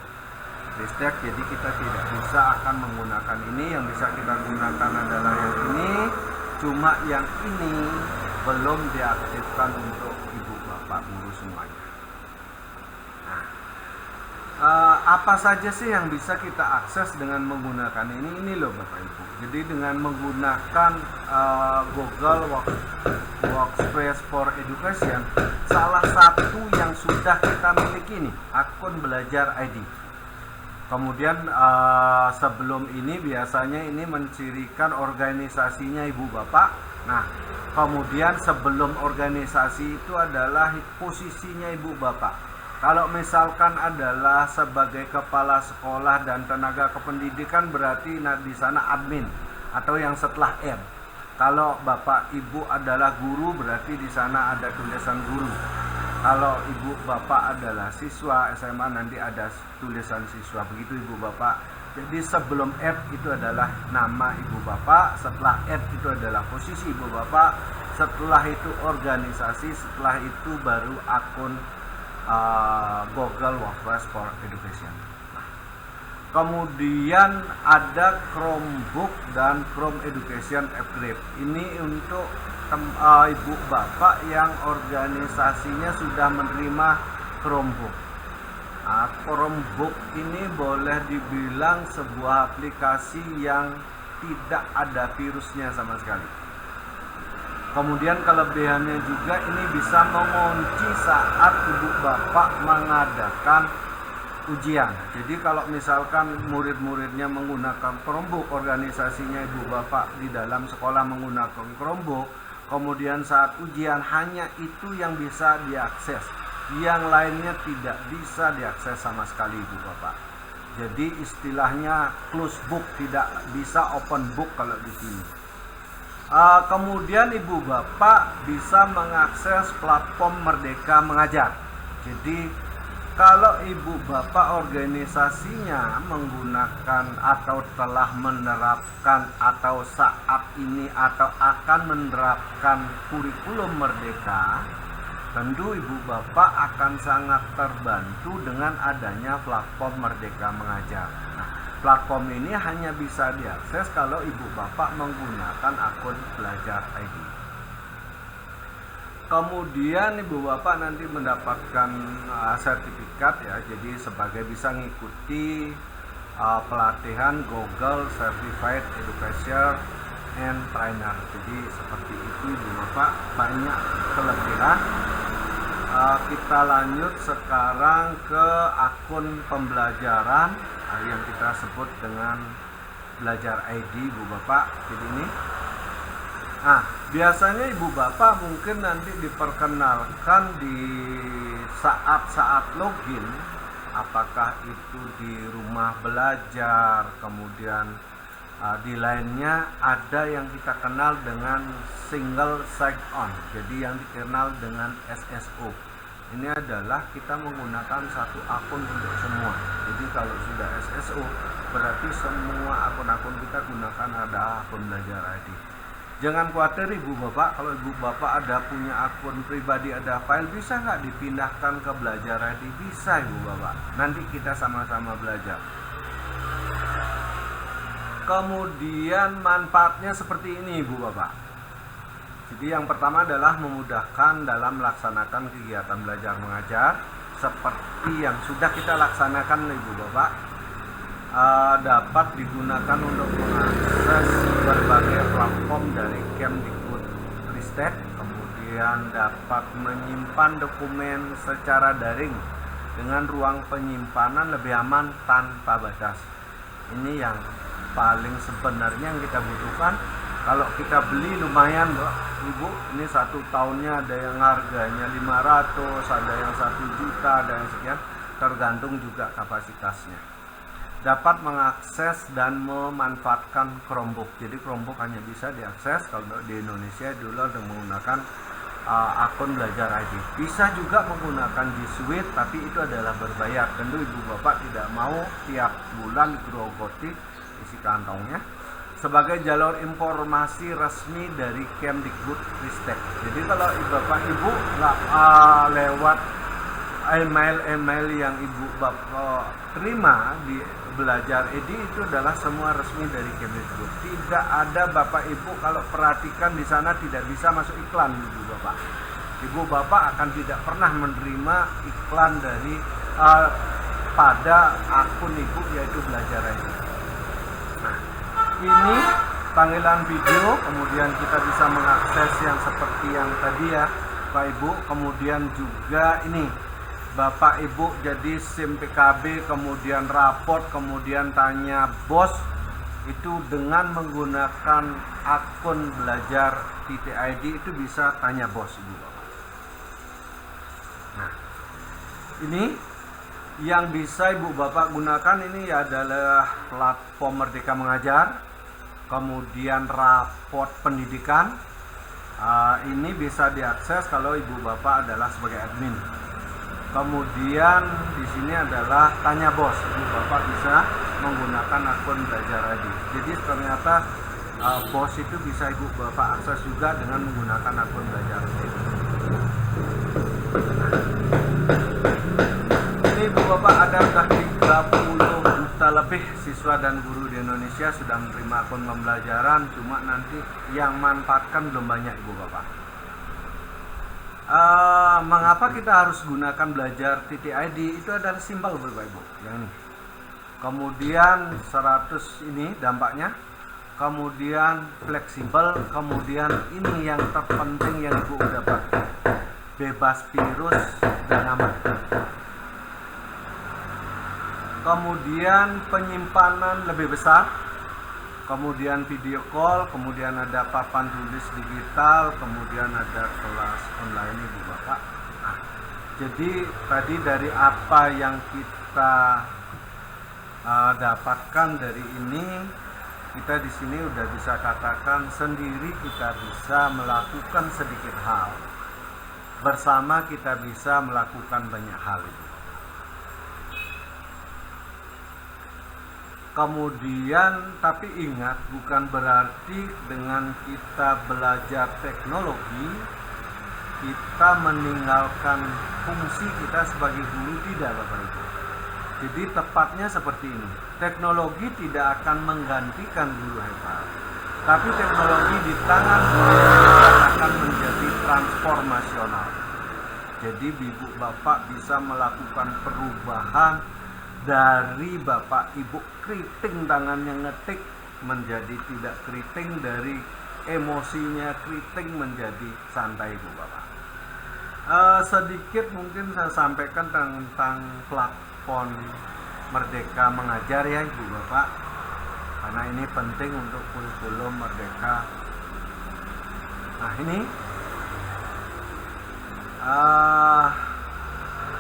Jadi kita tidak bisa akan menggunakan ini, yang bisa kita gunakan adalah yang ini, cuma yang ini belum diaktifkan untuk ibu bapak guru semuanya. Apa saja sih yang bisa kita akses dengan menggunakan ini? Ini loh Bapak Ibu. Jadi dengan menggunakan Google Workspace for Education, salah satu yang sudah kita miliki nih, akun Belajar ID. Kemudian sebelum ini biasanya ini mencirikan organisasinya Ibu Bapak. Nah, kemudian sebelum organisasi itu adalah posisinya Ibu Bapak. Kalau misalkan adalah sebagai kepala sekolah dan tenaga kependidikan, berarti di sana admin atau yang setelah M. Kalau Bapak Ibu adalah guru, berarti di sana ada tulisan guru. Kalau Ibu Bapak adalah siswa SMA, nanti ada tulisan siswa. Begitu Ibu Bapak. Jadi sebelum F itu adalah nama Ibu Bapak, setelah F itu adalah posisi Ibu Bapak, setelah itu organisasi, setelah itu baru akun Google Workspace for Education. Nah, kemudian ada Chromebook dan Chrome Education Upgrade. Ini untuk ibu bapak yang organisasinya sudah menerima Chromebook. Nah, Chromebook ini boleh dibilang sebuah aplikasi yang tidak ada virusnya sama sekali. Kemudian kelebihannya juga ini bisa mengunci saat ibu bapak mengadakan ujian. Jadi kalau misalkan murid-muridnya menggunakan Chromebook, organisasinya ibu bapak di dalam sekolah menggunakan Chromebook, kemudian saat ujian hanya itu yang bisa diakses, yang lainnya tidak bisa diakses sama sekali ibu bapak. Jadi istilahnya close book, tidak bisa open book kalau di sini. Kemudian ibu bapak bisa mengakses platform Merdeka Mengajar. Jadi kalau ibu bapak organisasinya menggunakan atau telah menerapkan atau saat ini atau akan menerapkan kurikulum Merdeka, tentu ibu bapak akan sangat terbantu dengan adanya platform Merdeka Mengajar. Nah, platform ini hanya bisa diakses kalau ibu bapak menggunakan akun Belajar ID. Kemudian ibu bapak nanti mendapatkan sertifikat ya, jadi sebagai bisa mengikuti pelatihan Google Certified Educator and Trainer. Jadi seperti itu ibu bapak, banyak kelebihan. Kita lanjut sekarang ke akun pembelajaran yang kita sebut dengan Belajar ID ibu bapak. Jadi ini, nah biasanya ibu bapak mungkin nanti diperkenalkan di saat-saat login, apakah itu di rumah belajar, kemudian di lainnya ada yang kita kenal dengan single sign on, jadi yang dikenal dengan SSO. Ini adalah kita menggunakan satu akun untuk semua. Jadi kalau sudah SSO berarti semua akun-akun kita gunakan ada akun Belajar ID. Jangan khawatir ibu bapak, kalau ibu bapak ada punya akun pribadi, ada file, bisa nggak dipindahkan ke Belajar ID? Bisa ibu bapak, nanti kita sama-sama belajar. Kemudian manfaatnya seperti ini ibu bapak. Jadi yang pertama adalah memudahkan dalam melaksanakan kegiatan belajar mengajar seperti yang sudah kita laksanakan ibu bapak. Dapat digunakan untuk mengakses berbagai platform dari Kemdikbudristek, kemudian dapat menyimpan dokumen secara daring dengan ruang penyimpanan lebih aman tanpa batas. Ini yang paling sebenarnya yang kita butuhkan. Kalau kita beli lumayan ibu, ini 1 tahunnya ada yang harganya 500, ada yang 1 juta, ada yang sekian, tergantung juga kapasitasnya. Dapat mengakses dan memanfaatkan Chromebook. Jadi Chromebook hanya bisa diakses kalau di Indonesia dulu dengan menggunakan akun Belajar ID. Bisa juga menggunakan G Suite, tapi itu adalah berbayar. Tentu ibu bapak tidak mau tiap bulan grogoti isi kantongnya. Sebagai jalur informasi resmi dari Kemdikbudristek. Jadi kalau bapak ibu lewat email yang ibu bapak terima di Belajar ID itu adalah semua resmi dari Kemdikbud. Tidak ada bapak ibu, kalau perhatikan di sana tidak bisa masuk iklan ibu bapak. Ibu bapak akan tidak pernah menerima iklan dari pada akun ibu yaitu Belajar ID. Nah, ini panggilan video, kemudian kita bisa mengakses yang seperti yang tadi ya Pak Ibu. Kemudian juga ini Bapak Ibu jadi SIM PKB, kemudian raport, kemudian tanya bos, itu dengan menggunakan akun Belajar .id itu bisa tanya bos ibu bapak. Nah, ini yang bisa ibu bapak gunakan ini adalah platform Merdeka Mengajar, kemudian raport pendidikan. Ini bisa diakses kalau ibu bapak adalah sebagai admin. Kemudian di sini adalah tanya bos, ibu bapak bisa menggunakan akun Belajar ID. Jadi ternyata bos itu bisa ibu bapak akses juga dengan menggunakan akun Belajar ID. Ini ibu bapak ada sudah 30 juta lebih siswa dan guru di Indonesia sudah menerima akun pembelajaran, cuma nanti yang manfaatkan belum banyak ibu bapak. Mengapa kita harus gunakan Belajar .id? Itu adalah simpel Bapak Ibu yang ini. Kemudian 100 ini dampaknya, kemudian fleksibel, kemudian ini yang terpenting yang Ibu dapat, bebas virus dan aman. kemudian penyimpanan lebih besar, kemudian video call, kemudian ada papan tulis digital, kemudian ada kelas online Ibu Bapak. Nah, jadi tadi dari apa yang kita dapatkan dari ini, kita di sini udah bisa katakan sendiri kita bisa melakukan sedikit hal, bersama kita bisa melakukan banyak hal. Kemudian tapi ingat, bukan berarti dengan kita belajar teknologi kita meninggalkan fungsi kita sebagai guru, tidak Bapak Ibu. Jadi tepatnya seperti ini, teknologi tidak akan menggantikan guru hebat, tapi teknologi di tangan guru hebat akan menjadi transformasional. Jadi Ibu Bapak bisa melakukan perubahan dari Bapak Ibu keriting tangannya ngetik menjadi tidak keriting, dari emosinya keriting menjadi santai Ibu Bapak. Sedikit mungkin saya sampaikan tentang platform Merdeka Mengajar ya Ibu Bapak, karena ini penting untuk kurikulum Merdeka. Nah ini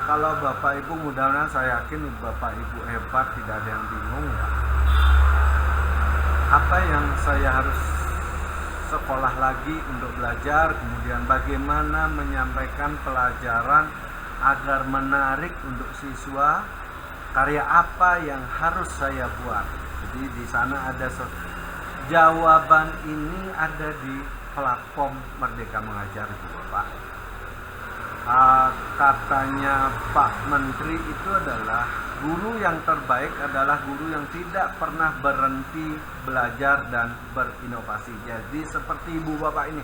kalau Bapak Ibu, mudah-mudahan saya yakin Bapak Ibu hebat, tidak ada yang bingung ya. Apa yang saya harus sekolah lagi untuk belajar, kemudian bagaimana menyampaikan pelajaran agar menarik untuk siswa, karya apa yang harus saya buat. Jadi di sana ada jawaban ini ada di platform Merdeka Mengajar Ibu Bapak. Katanya Pak Menteri itu adalah guru yang terbaik adalah guru yang tidak pernah berhenti belajar dan berinovasi. Jadi seperti Ibu Bapak ini,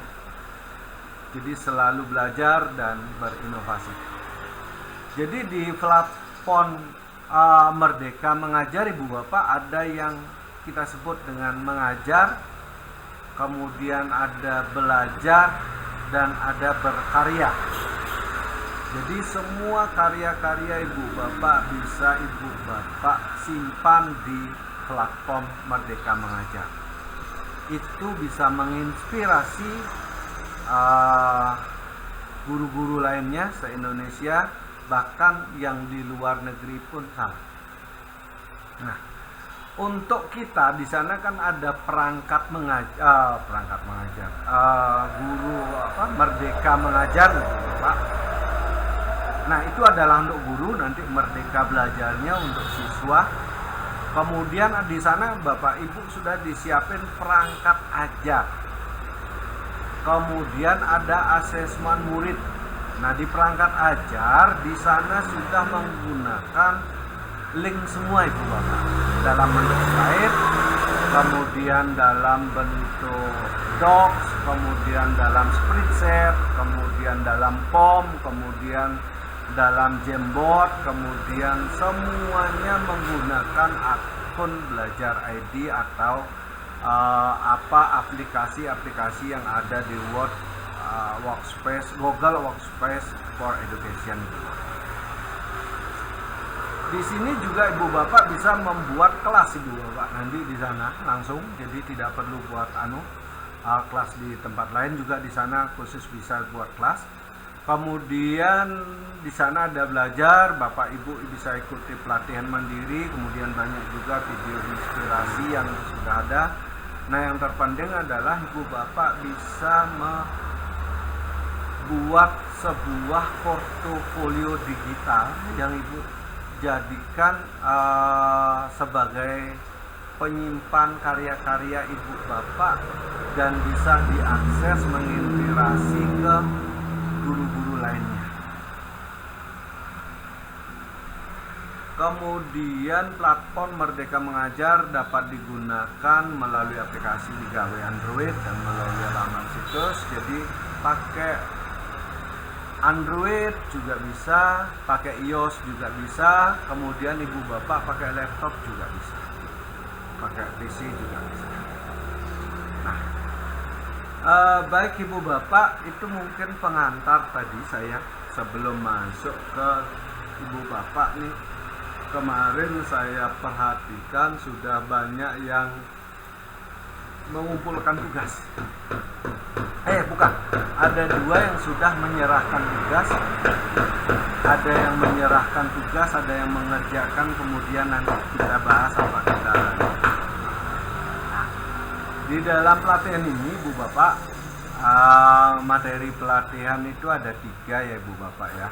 jadi selalu belajar dan berinovasi. Jadi di platform Merdeka Mengajar Ibu Bapak ada yang kita sebut dengan mengajar, kemudian ada belajar, dan ada berkarya. Jadi semua karya-karya Ibu Bapak bisa Ibu Bapak simpan di platform Merdeka Mengajar. Itu bisa menginspirasi guru-guru lainnya se-Indonesia, bahkan yang di luar negeri pun sama. Nah, untuk kita di sana kan ada perangkat mengajar, guru Merdeka Mengajar Ibu Bapak. Nah itu adalah untuk guru, nanti merdeka belajarnya untuk siswa. Kemudian di sana Bapak Ibu sudah disiapin perangkat ajar. Kemudian ada asesmen murid. Nah di perangkat ajar di sana sudah menggunakan link semua Ibu Bapak, dalam bentuk slide, kemudian dalam bentuk docs, kemudian dalam spreadsheet, kemudian dalam POM, kemudian dalam Jamboard, kemudian semuanya menggunakan akun Belajar ID atau aplikasi-aplikasi yang ada di Workspace, Google Workspace for Education. Di sini juga Ibu Bapak bisa membuat kelas Ibu Bapak nanti di sana langsung, jadi tidak perlu buat kelas di tempat lain, juga di sana khusus bisa buat kelas. Kemudian di sana ada belajar, Bapak Ibu bisa ikuti pelatihan mandiri, kemudian banyak juga video inspirasi yang sudah ada. Nah yang terpenting adalah Ibu Bapak bisa membuat sebuah portofolio digital yang Ibu jadikan sebagai penyimpan karya-karya Ibu Bapak dan bisa diakses, menginspirasi ke guru-guru lainnya. Kemudian platform Merdeka Mengajar dapat digunakan melalui aplikasi di gawe Android dan melalui laman situs. Jadi pakai Android juga bisa, pakai iOS juga bisa, kemudian Ibu Bapak pakai laptop juga bisa, pakai PC juga bisa. Nah, baik Ibu Bapak, itu mungkin pengantar tadi saya sebelum masuk ke Ibu Bapak nih. kemarin saya perhatikan sudah banyak yang mengumpulkan tugas. Bukan, ada 2 yang sudah menyerahkan tugas, ada yang menyerahkan tugas, ada yang mengerjakan, kemudian nanti kita bahas apa kendalanya. Nah, di dalam pelatihan ini Bu Bapak, materi pelatihan itu ada 3 ya Bu Bapak ya.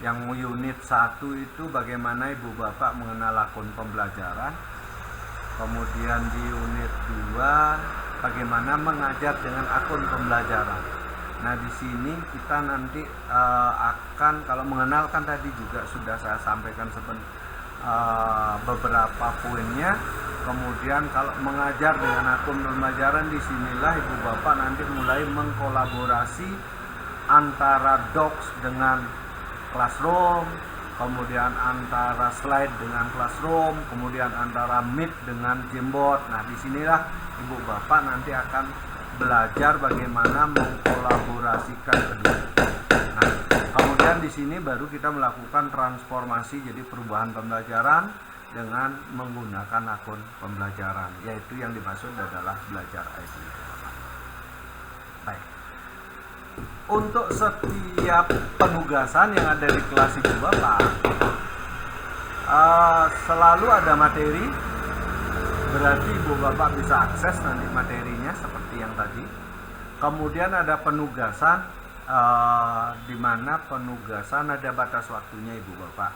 Yang unit 1 itu bagaimana Ibu Bapak mengenal akun pembelajaran. Kemudian di unit 2 bagaimana mengajar dengan akun pembelajaran. Nah, di sini kita nanti akan, kalau mengenalkan tadi juga sudah saya sampaikan beberapa poinnya. Kemudian kalau mengajar dengan akun pembelajaran, disinilah Ibu Bapak nanti mulai mengkolaborasi antara Docs dengan Classroom, kemudian antara slide dengan Classroom, kemudian antara Meet dengan Jamboard. Nah, disinilah Ibu Bapak nanti akan belajar bagaimana mengkolaborasikan kedua. Nah, kemudian di sini baru kita melakukan transformasi, jadi perubahan pembelajaran dengan menggunakan akun pembelajaran, yaitu yang dimaksud adalah belajar ID. Baik. Untuk setiap penugasan yang ada di kelas Ibu Bapak, selalu ada materi, berarti Ibu Bapak bisa akses nanti materinya seperti yang tadi. Kemudian ada penugasan, di mana penugasan ada batas waktunya Ibu Bapak.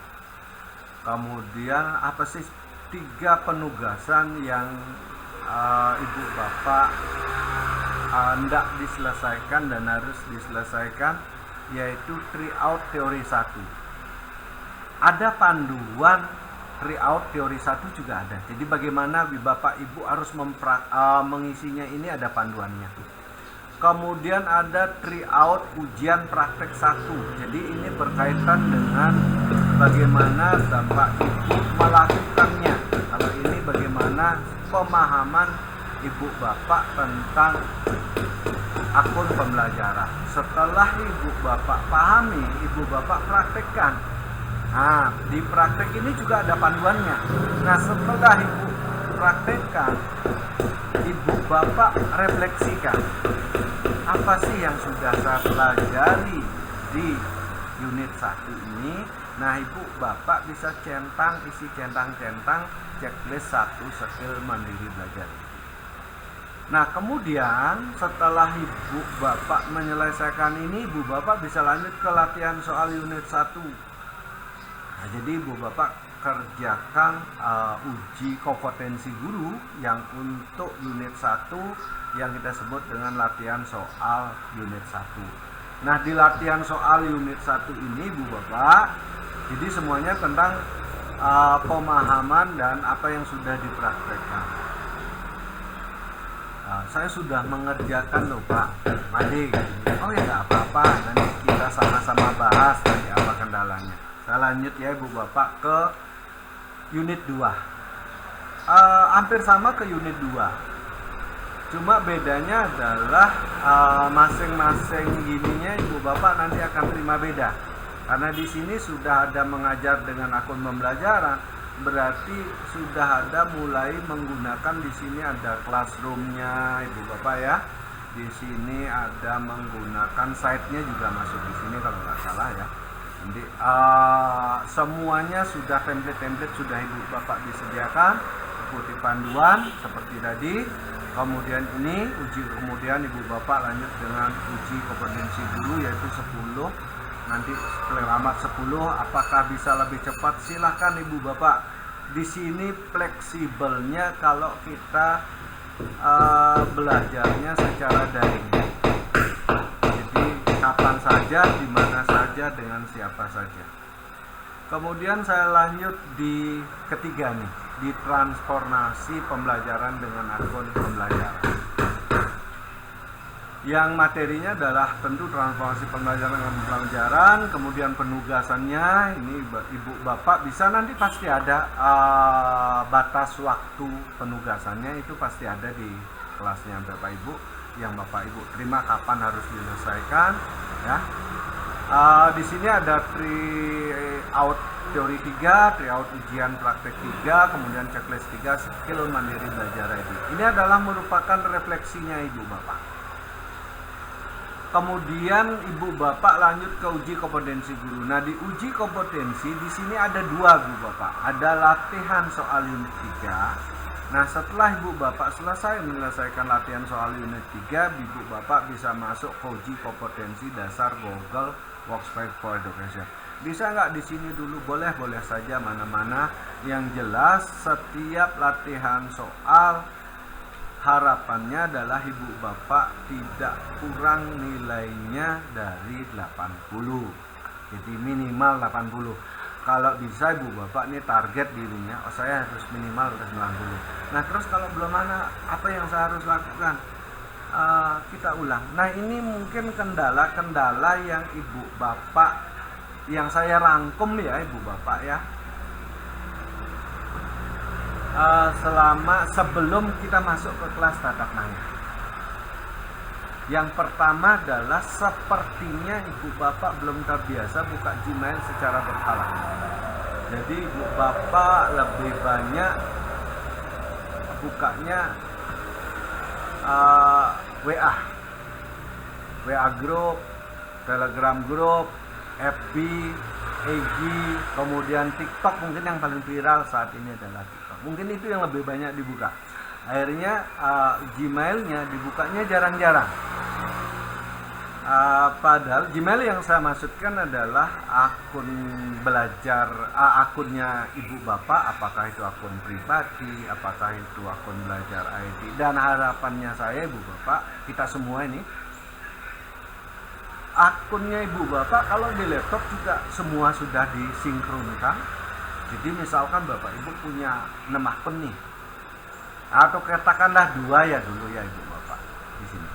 Kemudian apa sih 3 penugasan yang Ibu Bapak hendak diselesaikan dan harus diselesaikan, yaitu tryout teori 1. Ada panduan tryout teori 1 juga ada. Jadi bagaimana Bapak Ibu harus mengisinya, ini ada panduannya. Kemudian ada tryout ujian praktek 1. Jadi ini berkaitan dengan bagaimana Bapak Ibu melakukannya. Kalau ini bagaimana pemahaman Ibu Bapak tentang akun pembelajaran. Setelah Ibu Bapak pahami, Ibu Bapak praktekkan. Nah, di praktek ini juga ada panduannya. Nah, setelah Ibu praktekkan, Ibu Bapak refleksikan. Apa sih yang sudah saya pelajari di unit 1 ini? Nah, Ibu Bapak bisa centang, isi centang-centang checklist 1 skill mandiri belajar. Nah, kemudian setelah Ibu Bapak menyelesaikan ini, Ibu Bapak bisa lanjut ke latihan soal unit 1. Nah, jadi Ibu Bapak kerjakan uji kompetensi guru yang untuk unit 1 yang kita sebut dengan latihan soal unit 1. Nah, di latihan soal unit 1 ini Ibu Bapak, jadi semuanya tentang pemahaman dan apa yang sudah dipraktekkan. Saya sudah mengerjakan loh Pak Made. Oh ya nggak apa-apa, nanti kita sama-sama bahas nanti apa kendalanya. Saya lanjut ya Ibu Bapak ke unit 2. Hampir sama ke unit 2. Cuma bedanya adalah masing-masing gininya Ibu Bapak nanti akan terima beda. Karena di sini sudah ada mengajar dengan akun pembelajaran, berarti sudah ada mulai menggunakan, di sini ada classroomnya Ibu Bapak ya. Di sini ada menggunakan site-nya juga masuk di sini kalau nggak salah ya. Jadi semuanya sudah template sudah Ibu Bapak disediakan, ikuti panduan seperti tadi. Kemudian ini uji, kemudian Ibu Bapak lanjut dengan uji kompetensi guru yaitu 10. Nanti selamat 10, apakah bisa lebih cepat? Silahkan Ibu Bapak. Di sini fleksibelnya kalau kita belajarnya secara daring. Jadi kapan saja, di mana saja, dengan siapa saja. Kemudian saya lanjut di ketiga nih, di transformasi pembelajaran dengan akun pembelajaran. Yang materinya adalah tentu transformasi pembelajaran dengan pembelajaran, kemudian penugasannya ini Ibu Bapak bisa nanti pasti ada batas waktu penugasannya, itu pasti ada di kelasnya Bapak Ibu, yang Bapak Ibu terima kapan harus diselesaikan ya. Di sini ada tryout teori 3, tryout ujian praktek 3, kemudian checklist 3, skill mandiri belajar ID. Ini adalah merupakan refleksinya Ibu Bapak. Kemudian Ibu Bapak lanjut ke uji kompetensi guru. Nah, di uji kompetensi di sini ada 2 Ibu Bapak. Ada latihan soal unit 3. Nah, setelah Ibu Bapak selesai menyelesaikan latihan soal unit 3, Ibu Bapak bisa masuk ke uji kompetensi dasar Google Workspace for Education. Bisa nggak di sini dulu? Boleh saja, mana-mana. Yang jelas setiap latihan soal harapannya adalah Ibu Bapak tidak kurang nilainya dari 80. Jadi minimal 80. Kalau bisa Ibu Bapak ini target dirinya, oh saya harus minimal 90. Nah, terus kalau belum mana, apa yang saya harus lakukan? Kita ulang. Nah, ini mungkin kendala-kendala yang Ibu Bapak, yang saya rangkum ya Ibu Bapak ya, sebelum kita masuk ke kelas tatap maya. Yang pertama adalah sepertinya Ibu Bapak belum terbiasa buka Gmail secara berkala. Jadi Ibu Bapak lebih banyak bukanya WA group, Telegram group, FB, IG, kemudian TikTok. Mungkin yang paling viral saat ini adalah TikTok. Mungkin itu yang lebih banyak dibuka. Akhirnya Gmailnya dibukanya jarang-jarang. Padahal Gmail yang saya maksudkan adalah akun belajar, akunnya Ibu Bapak, apakah itu akun pribadi, apakah itu akun belajar ID. Dan harapannya saya Ibu Bapak, kita semua ini, akunnya Ibu Bapak kalau di laptop juga semua sudah disinkronkan. Jadi misalkan Bapak Ibu punya 6 akun nih, atau katakanlah 2 ya dulu ya Ibu Bapak di sini.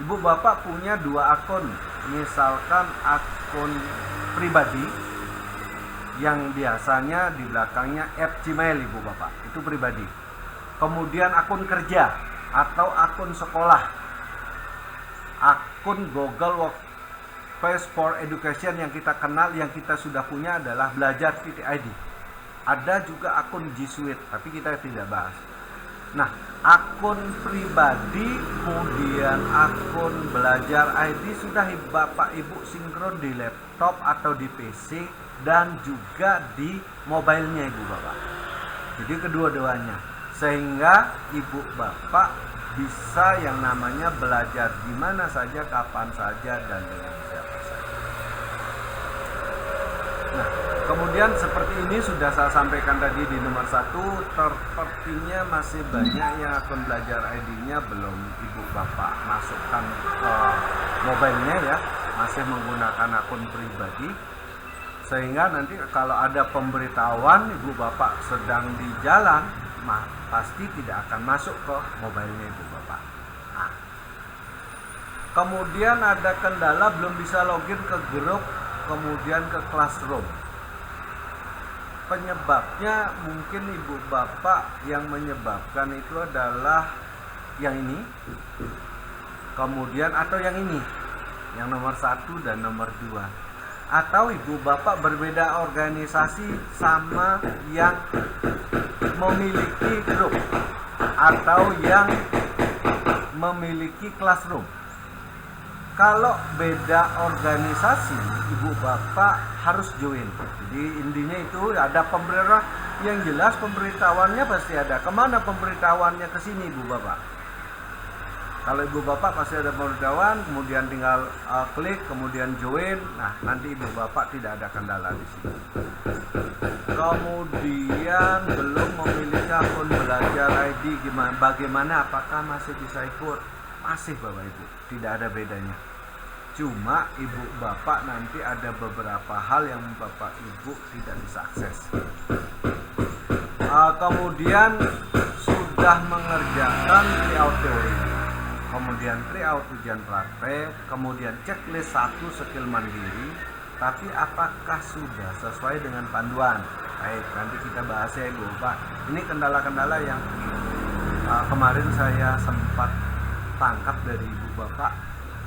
Ibu Bapak punya 2 akun, misalkan akun pribadi yang biasanya di belakangnya @gmail Ibu Bapak, itu pribadi. Kemudian akun kerja atau akun sekolah, akun Google Workspace for Education yang kita kenal, yang kita sudah punya adalah belajar.id. Ada juga akun G Suite, tapi kita tidak bahas. Nah, akun pribadi kemudian akun belajar ID sudah Bapak Ibu sinkron di laptop atau di PC dan juga di mobilenya Ibu Bapak. Jadi kedua-duanya, sehingga Ibu Bapak bisa yang namanya belajar di mana saja, kapan saja, dan dengan siapa saja. Nah, kemudian seperti ini sudah saya sampaikan tadi di nomor 1, sepertinya masih banyak yang akun belajar ID-nya belum Ibu Bapak masukkan ke mobilenya ya, masih menggunakan akun pribadi, sehingga nanti kalau ada pemberitahuan Ibu Bapak sedang di jalan, pasti tidak akan masuk ke mobilenya Ibu Bapak. Nah, kemudian ada kendala belum bisa login ke grup, kemudian ke classroom. Penyebabnya mungkin Ibu Bapak yang menyebabkan itu adalah yang ini, kemudian atau yang ini, yang nomor 1 dan nomor 2. Atau Ibu Bapak berbeda organisasi sama yang memiliki grup atau yang memiliki classroom. Kalau beda organisasi, Ibu Bapak harus join. Jadi intinya itu ada pemberitahuan, yang jelas pemberitahuannya pasti ada. Kemana pemberitahuannya? Ke sini Ibu Bapak. Kalau Ibu Bapak pasti ada pemberitahuan, kemudian tinggal klik, kemudian join. Nah, nanti Ibu Bapak tidak ada kendala di sini. Kemudian belum memiliki akun belajar ID, bagaimana? Apakah masih bisa ikut? Masih Bapak Ibu, tidak ada bedanya. Cuma Ibu Bapak nanti ada beberapa hal yang Bapak Ibu tidak bisa akses. Kemudian sudah mengerjakan tryout teori, kemudian tryout ujian praktek, kemudian checklist 1 skill mandiri. Tapi apakah sudah sesuai dengan panduan? Baik, nanti kita bahas ya Ibu Bapak. Ini kendala-kendala yang kemarin saya sempat tangkap dari Ibu Bapak.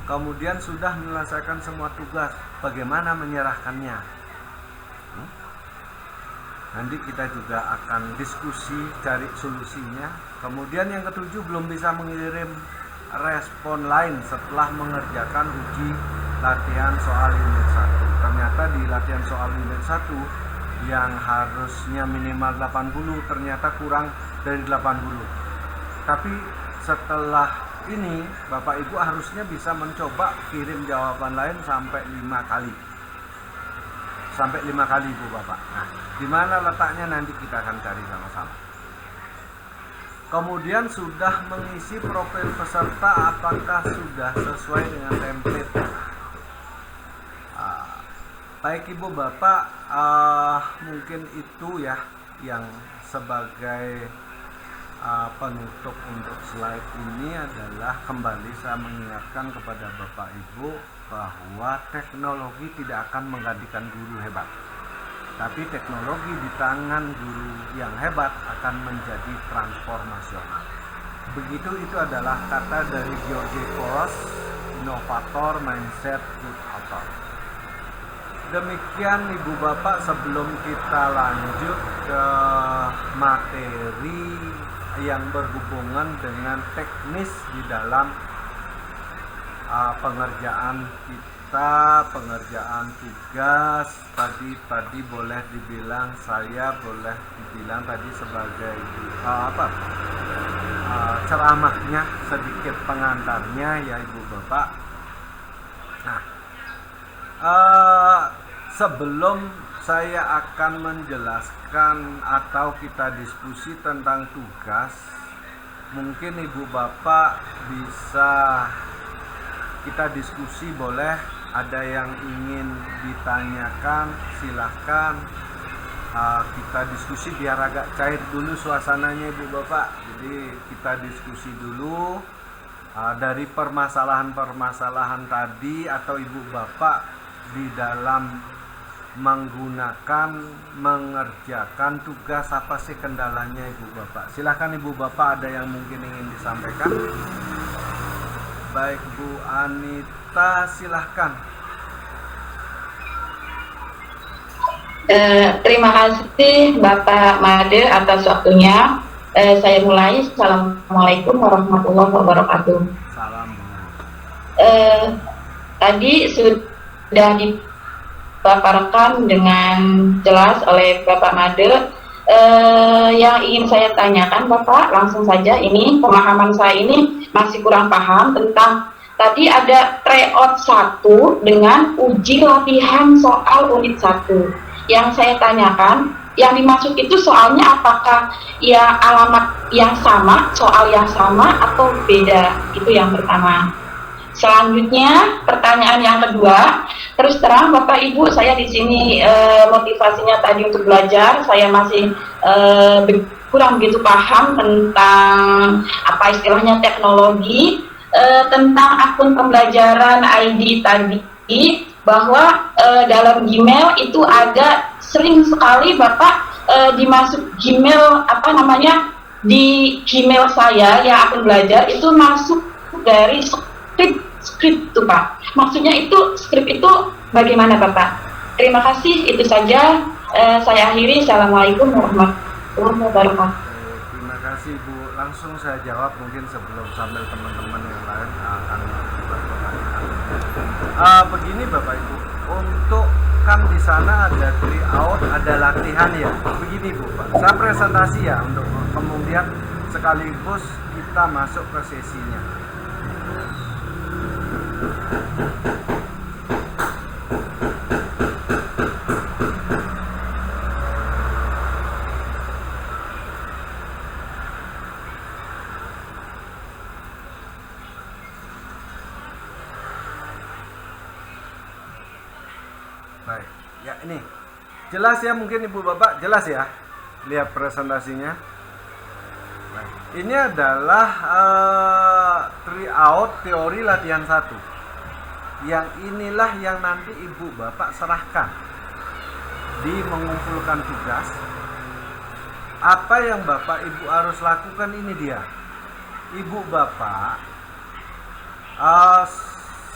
Kemudian sudah menyelesaikan semua tugas, bagaimana menyerahkannya? Nanti kita juga akan diskusi cari solusinya. Kemudian yang ketujuh, belum bisa mengirim respon lain setelah mengerjakan uji latihan soal unit 1. Ternyata di latihan soal unit 1 yang harusnya minimal 80 ternyata kurang dari 80. Tapi setelah ini Bapak Ibu harusnya bisa mencoba kirim jawaban lain sampai 5 kali. Sampai 5 kali Bu Bapak. Nah, di mana letaknya nanti kita akan cari sama-sama. Kemudian sudah mengisi profil peserta, apakah sudah sesuai dengan template? Baik Ibu Bapak, mungkin itu ya yang sebagai penutup untuk slide ini adalah kembali saya mengingatkan kepada Bapak Ibu bahwa teknologi tidak akan menggantikan guru hebat. Tapi teknologi di tangan guru yang hebat akan menjadi transformasional. Begitu, itu adalah kata dari George Couros, inovator mindset good author. Demikian Ibu Bapak, sebelum kita lanjut ke materi yang berhubungan dengan teknis di dalam pengerjaan kita, pengerjaan tugas. Tadi boleh dibilang, saya boleh dibilang tadi sebagai ceramahnya, sedikit pengantarnya ya Ibu Bapak. Nah, sebelum saya akan menjelaskan atau kita diskusi tentang tugas, mungkin Ibu Bapak bisa kita diskusi, boleh ada yang ingin ditanyakan, silahkan. Kita diskusi biar agak cair dulu suasananya Ibu Bapak. Jadi kita diskusi dulu dari permasalahan-permasalahan tadi, atau Ibu Bapak di dalam mengerjakan tugas, apa sih kendalanya Ibu Bapak. Silahkan Ibu Bapak, ada yang mungkin ingin disampaikan. Baik Bu Anita, silahkan. Terima kasih Bapak Made atas waktunya. Saya mulai. Assalamualaikum warahmatullahi wabarakatuh. Salam. Tadi sudah dipaparkan dengan jelas oleh Bapak Made. Yang ingin saya tanyakan Bapak, langsung saja, ini pemahaman saya ini masih kurang paham tentang tadi ada tryout 1 dengan uji latihan soal unit 1. Yang saya tanyakan, yang dimaksud itu soalnya apakah ya alamat yang sama, soal yang sama atau beda? Itu yang pertama. Selanjutnya, pertanyaan yang kedua, terus terang Bapak Ibu, saya di sini motivasinya tadi untuk belajar, saya masih kurang begitu paham tentang apa istilahnya teknologi, tentang akun pembelajaran ID tadi, bahwa dalam Gmail itu ada sering sekali Bapak dimasuk Gmail, apa namanya, di Gmail saya yang akun belajar itu masuk dari skrip tuh Pak. Maksudnya itu skrip itu bagaimana Bapak? Terima kasih, itu saja. Saya akhiri. Assalamualaikum warahmatullahi wabarakatuh. Terima kasih Bu. Langsung saya jawab mungkin sebelum sambil teman-teman yang lain akan mencoba. Begini Bapak Ibu, untuk kan di sana ada tryout, ada latihan ya. Begini Bu Pak, saya presentasi ya untuk kemudian sekaligus kita masuk ke sesinya. Baik, ya ini jelas ya, mungkin Ibu Bapak jelas ya lihat presentasinya. Baik. Ini adalah tryout teori latihan 1. Yang inilah yang nanti Ibu Bapak serahkan di mengumpulkan tugas. Apa yang Bapak Ibu harus lakukan, ini dia. Ibu Bapak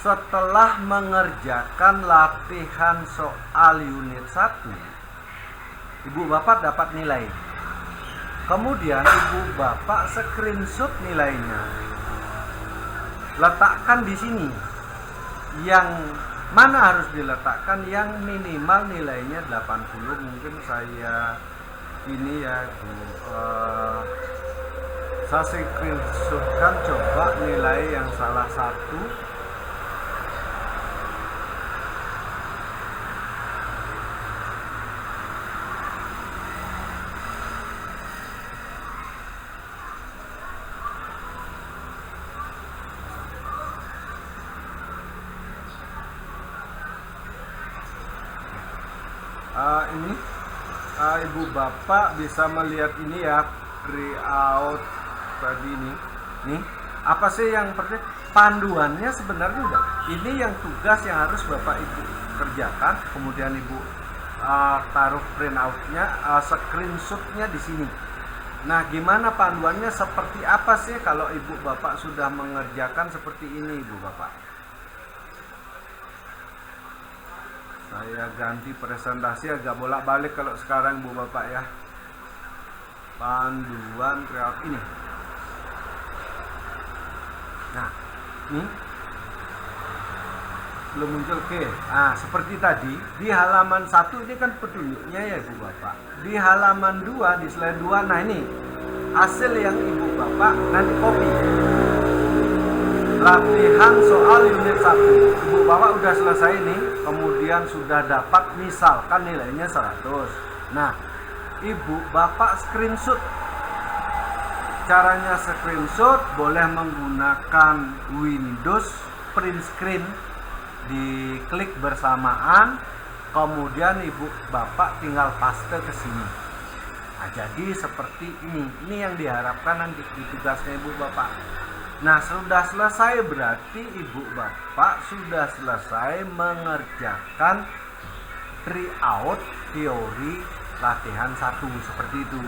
setelah mengerjakan latihan soal unit 1, Ibu bapak dapat nilai. Kemudian ibu bapak screenshot nilainya, letakkan di sini. Yang mana harus diletakkan? Yang minimal nilainya 80. Mungkin saya ini ya Bu, saya screenshotkan coba nilai yang salah satu. Ini ibu bapak bisa melihat ini ya, pre-out tadi nih apa sih yang penting? Panduannya sebenarnya udah ini yang tugas yang harus bapak ibu kerjakan. Kemudian ibu taruh printoutnya, screenshotnya di sini. Nah, gimana panduannya seperti apa sih kalau ibu bapak sudah mengerjakan seperti ini ibu bapak? Saya ganti presentasi agak bolak-balik kalau sekarang Bu Bapak ya. Panduan tryout ini. Nah, ini belum muncul. Oke. Nah, seperti tadi di halaman 1 ini kan petunjuknya ya Bu Bapak. Di halaman 2 di slide 2, nah ini hasil yang Ibu Bapak nanti copy. Latihan soal unit 1. Ibu Bapak udah selesai nih, kemudian sudah dapat misalkan nilainya 100. Nah, Ibu Bapak screenshot. Caranya screenshot boleh menggunakan Windows print screen, diklik bersamaan, kemudian Ibu Bapak tinggal paste ke sini. Nah, jadi seperti ini. Ini yang diharapkan nanti di tugasnya Ibu Bapak. Nah, sudah selesai berarti Ibu Bapak sudah selesai mengerjakan tryout teori latihan 1 seperti itu.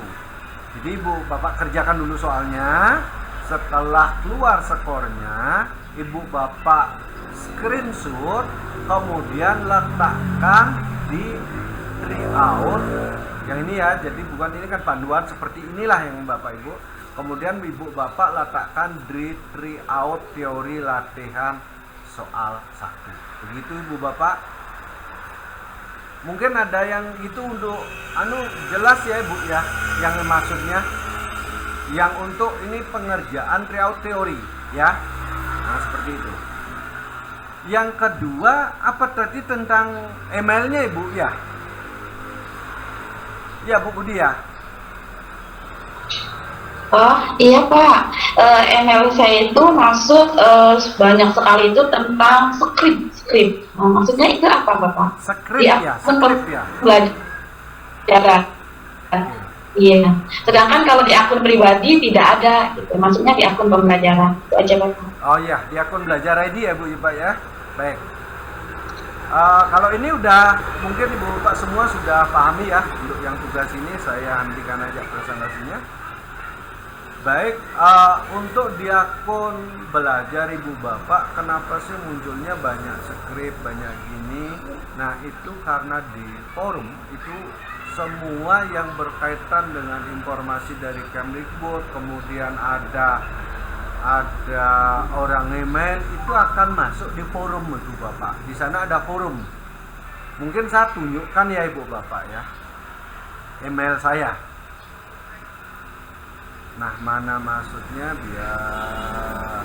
Jadi Ibu Bapak kerjakan dulu soalnya. Setelah keluar skornya, Ibu Bapak screenshot, kemudian letakkan di tryout yang ini ya. Jadi bukan ini kan panduan seperti inilah yang Bapak Ibu. Kemudian Ibu Bapak letakkan di tryout teori latihan soal 1. Begitu Ibu Bapak. Mungkin ada yang itu untuk jelas ya Ibu ya, yang maksudnya yang untuk ini pengerjaan tryout teori ya. Nah, seperti itu. Yang kedua apa tadi tentang emailnya Ibu ya? Ya Bu Budi ya. Oh iya Pak, email saya itu masuk banyak sekali itu tentang script. Maksudnya itu apa Bapak? Script ya, script ya. Pelajaran. Iya. Sedangkan kalau di akun pribadi tidak ada, gitu. Maksudnya di akun pembelajaran. Itu aja Bapak. Oh iya, di akun belajar ID ya Bu Iba ya. Baik. Kalau ini udah mungkin Ibu Bapak semua sudah pahami ya. Untuk yang tugas ini saya hentikan aja presentasinya. Baik, untuk di akun belajar Ibu Bapak, kenapa sih munculnya banyak script, banyak gini? Nah, itu karena di forum itu semua yang berkaitan dengan informasi dari Kemdikbud, kemudian ada orang email itu akan masuk di forum Ibu Bapak. Di sana ada forum. Mungkin saya tunjukkan ya Ibu Bapak ya. Email saya. Nah, mana maksudnya biar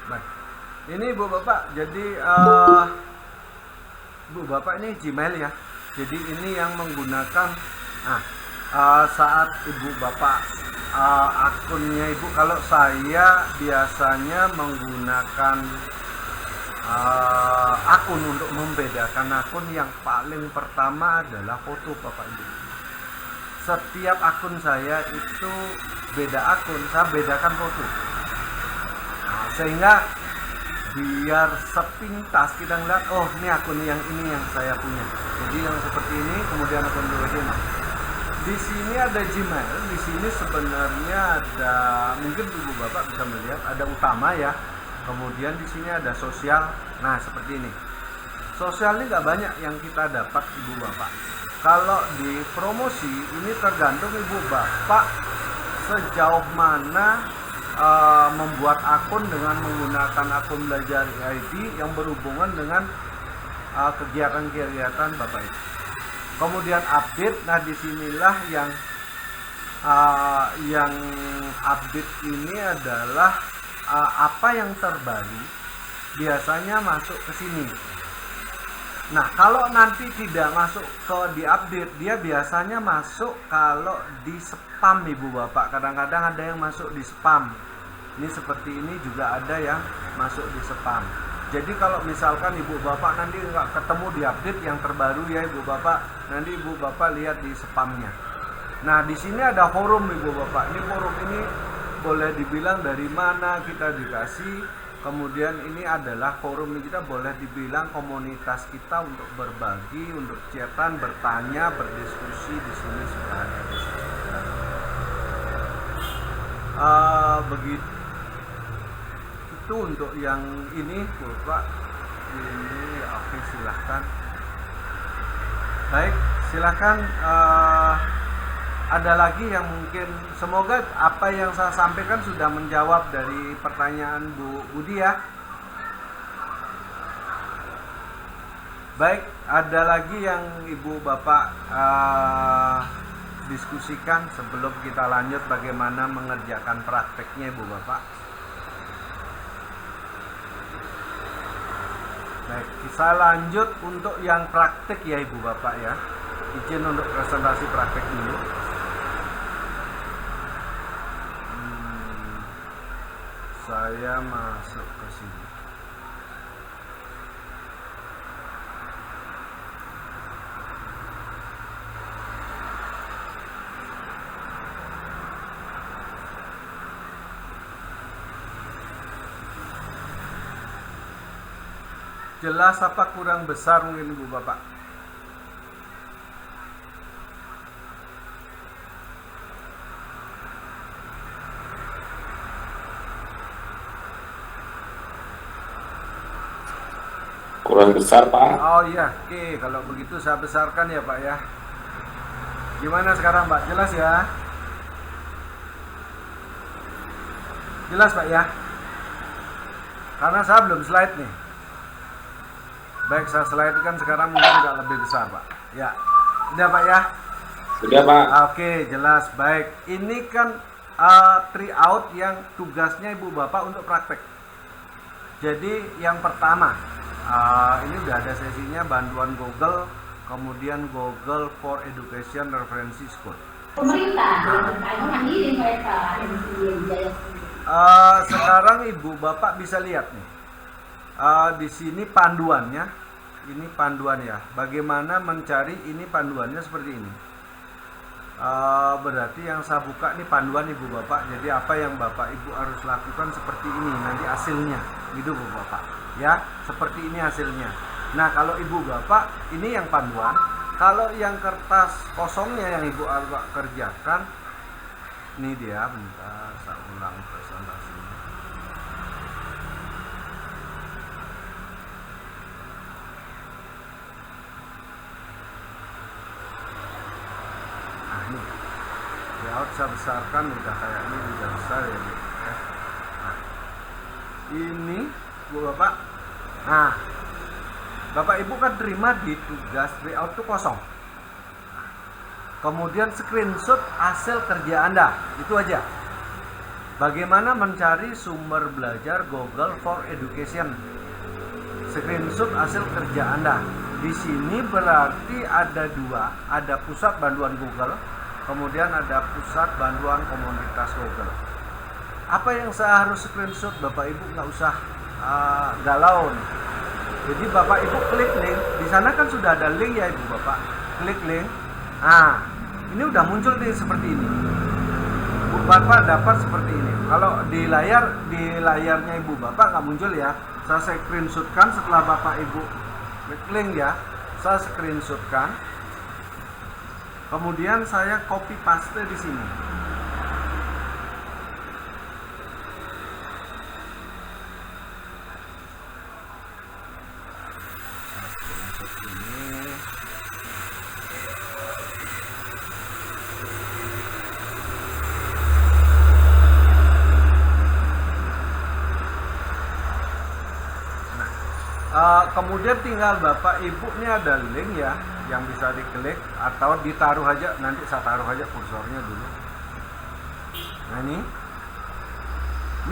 baik. Ini Ibu Bapak, jadi Ibu Bapak ini Gmail ya. Jadi ini yang menggunakan saat Ibu Bapak akunnya Ibu, kalau saya biasanya menggunakan akun untuk membedakan akun, yang paling pertama adalah foto Bapak Ibu. Setiap akun saya itu beda akun, saya bedakan foto. Nah, sehingga biar sepintas kita ngeliat, oh ini akun yang ini yang saya punya. Jadi yang seperti ini, kemudian akun ini. Di Di sini ada Gmail, di sini sebenarnya ada, mungkin Ibu Bapak bisa melihat ada utama ya. Kemudian di sini ada sosial. Nah, seperti ini. Sosial ini nggak banyak yang kita dapat Ibu Bapak. Kalau di promosi ini tergantung Ibu Bapak sejauh mana membuat akun dengan menggunakan akun belajar ID yang berhubungan dengan kegiatan-kegiatan Bapak Ibu. Kemudian update, nah disinilah yang update ini adalah apa yang terbaru biasanya masuk ke sini. Nah, kalau nanti tidak masuk ke di update, dia biasanya masuk kalau di spam Ibu Bapak. Kadang-kadang ada yang masuk di spam. Ini seperti ini juga ada yang masuk di spam. Jadi kalau misalkan Ibu Bapak nanti nggak ketemu di update yang terbaru ya Ibu Bapak, nanti Ibu Bapak lihat di spamnya. Nah, di sini ada forum Ibu Bapak. Ini forum ini boleh dibilang dari mana kita dikasih. Kemudian ini adalah forum ini, kita boleh dibilang komunitas kita untuk berbagi, untuk chatan, bertanya, berdiskusi. Di sini sudah ada diskusi. Begitu itu untuk yang ini Bapak. Ini oke, silahkan. Baik, silahkan. Ada lagi yang mungkin, semoga apa yang saya sampaikan sudah menjawab dari pertanyaan Bu Budi ya. Baik, ada lagi yang Ibu Bapak diskusikan sebelum kita lanjut bagaimana mengerjakan prakteknya Ibu Bapak. Baik, kita lanjut untuk yang praktek ya Ibu Bapak ya. Izin untuk presentasi praktek dulu. Saya masuk ke sini. Jelas apa kurang besar mungkin Ibu Bapak? Kurang besar Pak. Oh iya, oke, kalau begitu saya besarkan ya Pak ya. Gimana sekarang Pak? Jelas ya? Jelas Pak ya? Karena saya belum slide nih. Baik, saya slide kan sekarang mungkin agak lebih besar Pak. Ya, udah Pak ya? Sudah Pak. Oke, jelas. Baik, ini kan tryout yang tugasnya Ibu Bapak untuk praktek. Jadi yang pertama, ini udah ada sesinya bantuan Google, kemudian Google for Education Reference School. Sekarang Ibu Bapak bisa lihat nih, di sini panduannya, ini panduan ya. Bagaimana mencari, ini panduannya seperti ini. Berarti yang saya buka nih panduan Ibu Bapak. Jadi apa yang Bapak Ibu harus lakukan seperti ini, nanti hasilnya, gitu Bu Bapak. Ya, seperti ini hasilnya. Nah, kalau Ibu Bapak, ini yang panduan. Kalau yang kertas kosongnya yang Ibu Bapak kerjakan, ini dia, bentar, saya ulang presentasinya. Nah, ini layout saya besarkan, udah kayak ini, udah besar ya Bu. Nah, ini Bu Bapak. Nah, Bapak Ibu kan terima di tugas layout itu kosong. Kemudian screenshot hasil kerja Anda, itu aja. Bagaimana mencari sumber belajar Google for Education. Screenshot hasil kerja Anda. Di sini berarti ada dua, ada pusat bantuan Google, kemudian ada pusat bantuan komunitas Google. Apa yang saya harus screenshot Bapak Ibu? Nggak usah galau nih. Jadi Bapak Ibu klik link, di sana kan sudah ada link ya Ibu Bapak. Klik link. Nah, ini udah muncul nih seperti ini. Bu Bapak dapat seperti ini. Kalau di layarnya Ibu Bapak nggak muncul ya. Saya screenshotkan setelah Bapak Ibu klik link ya. Saya screenshotkan. Kemudian saya copy paste di sini. Kemudian tinggal Bapak Ibu, ini ada link ya yang bisa diklik atau ditaruh aja, nanti saya taruh aja kursornya dulu. Nah ini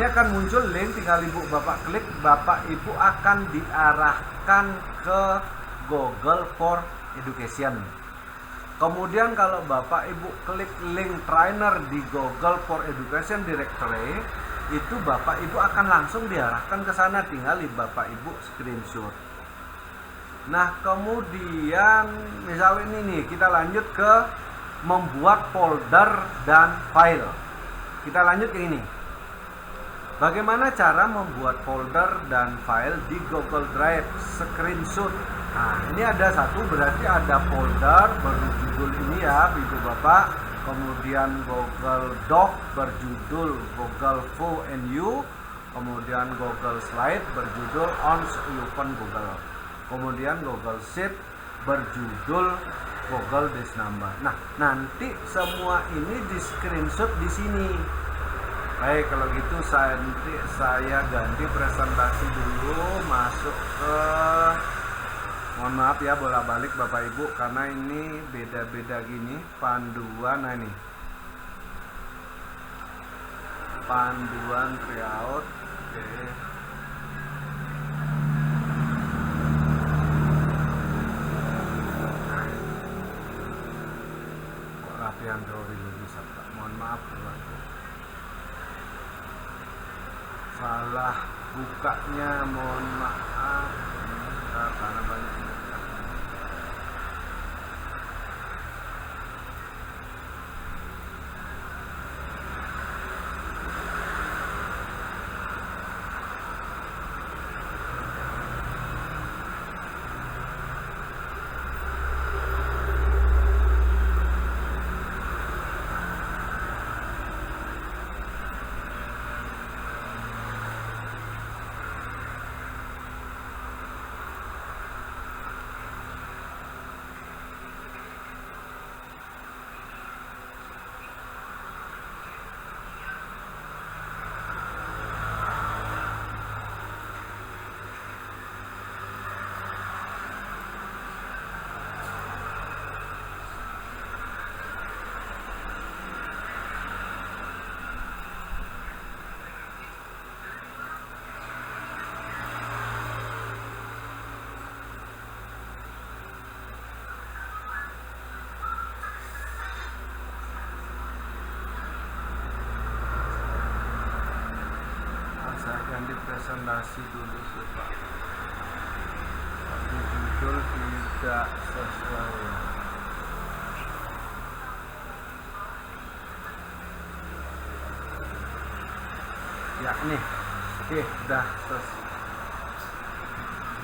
akan muncul link, tinggal Ibu Bapak klik, Bapak Ibu akan diarahkan ke Google for Education. Kemudian kalau Bapak Ibu klik link trainer di Google for Education directory, itu Bapak Ibu akan langsung diarahkan ke sana, tinggal Bapak Ibu screenshot. Nah, kemudian misalnya ini nih, kita lanjut ke membuat folder dan file. Kita lanjut ke ini. Bagaimana cara membuat folder dan file di Google Drive? Screenshot. Nah, ini ada satu, berarti ada folder berjudul ini ya, Ibu Bapak. Kemudian Google Doc berjudul Google Fo and You. Kemudian Google Slide berjudul On Open Google. Kemudian Google Sheet berjudul Google This Number. Nah, nanti semua ini di screenshot di sini. Baik, kalau gitu saya ganti presentasi dulu, masuk ke, mohon maaf ya bolak-balik Bapak Ibu karena ini beda-beda gini panduan. Nah ini panduan tryout. Oke. Latihan teori bisa, mohon maaf Bapak. Salah bukanya, mohon maaf karena banyak ganti presentasi dulu Pak. Judul tidak sesuai. Ya nih, oke, udah selesai.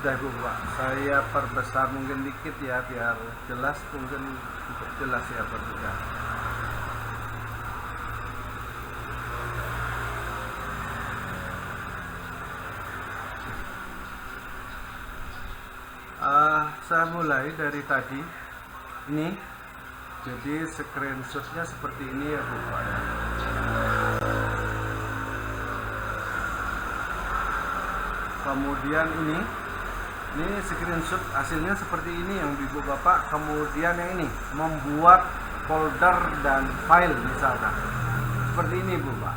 Udah Bu Pak, saya perbesar mungkin dikit ya biar jelas, mungkin cukup jelas ya perbesar. Saya mulai dari tadi ini, jadi screenshotnya seperti ini ya Bu Pak ya. Kemudian ini screenshot hasilnya seperti ini yang Ibu Bapak. Kemudian yang ini membuat folder dan file misalkan seperti ini Bu Pak.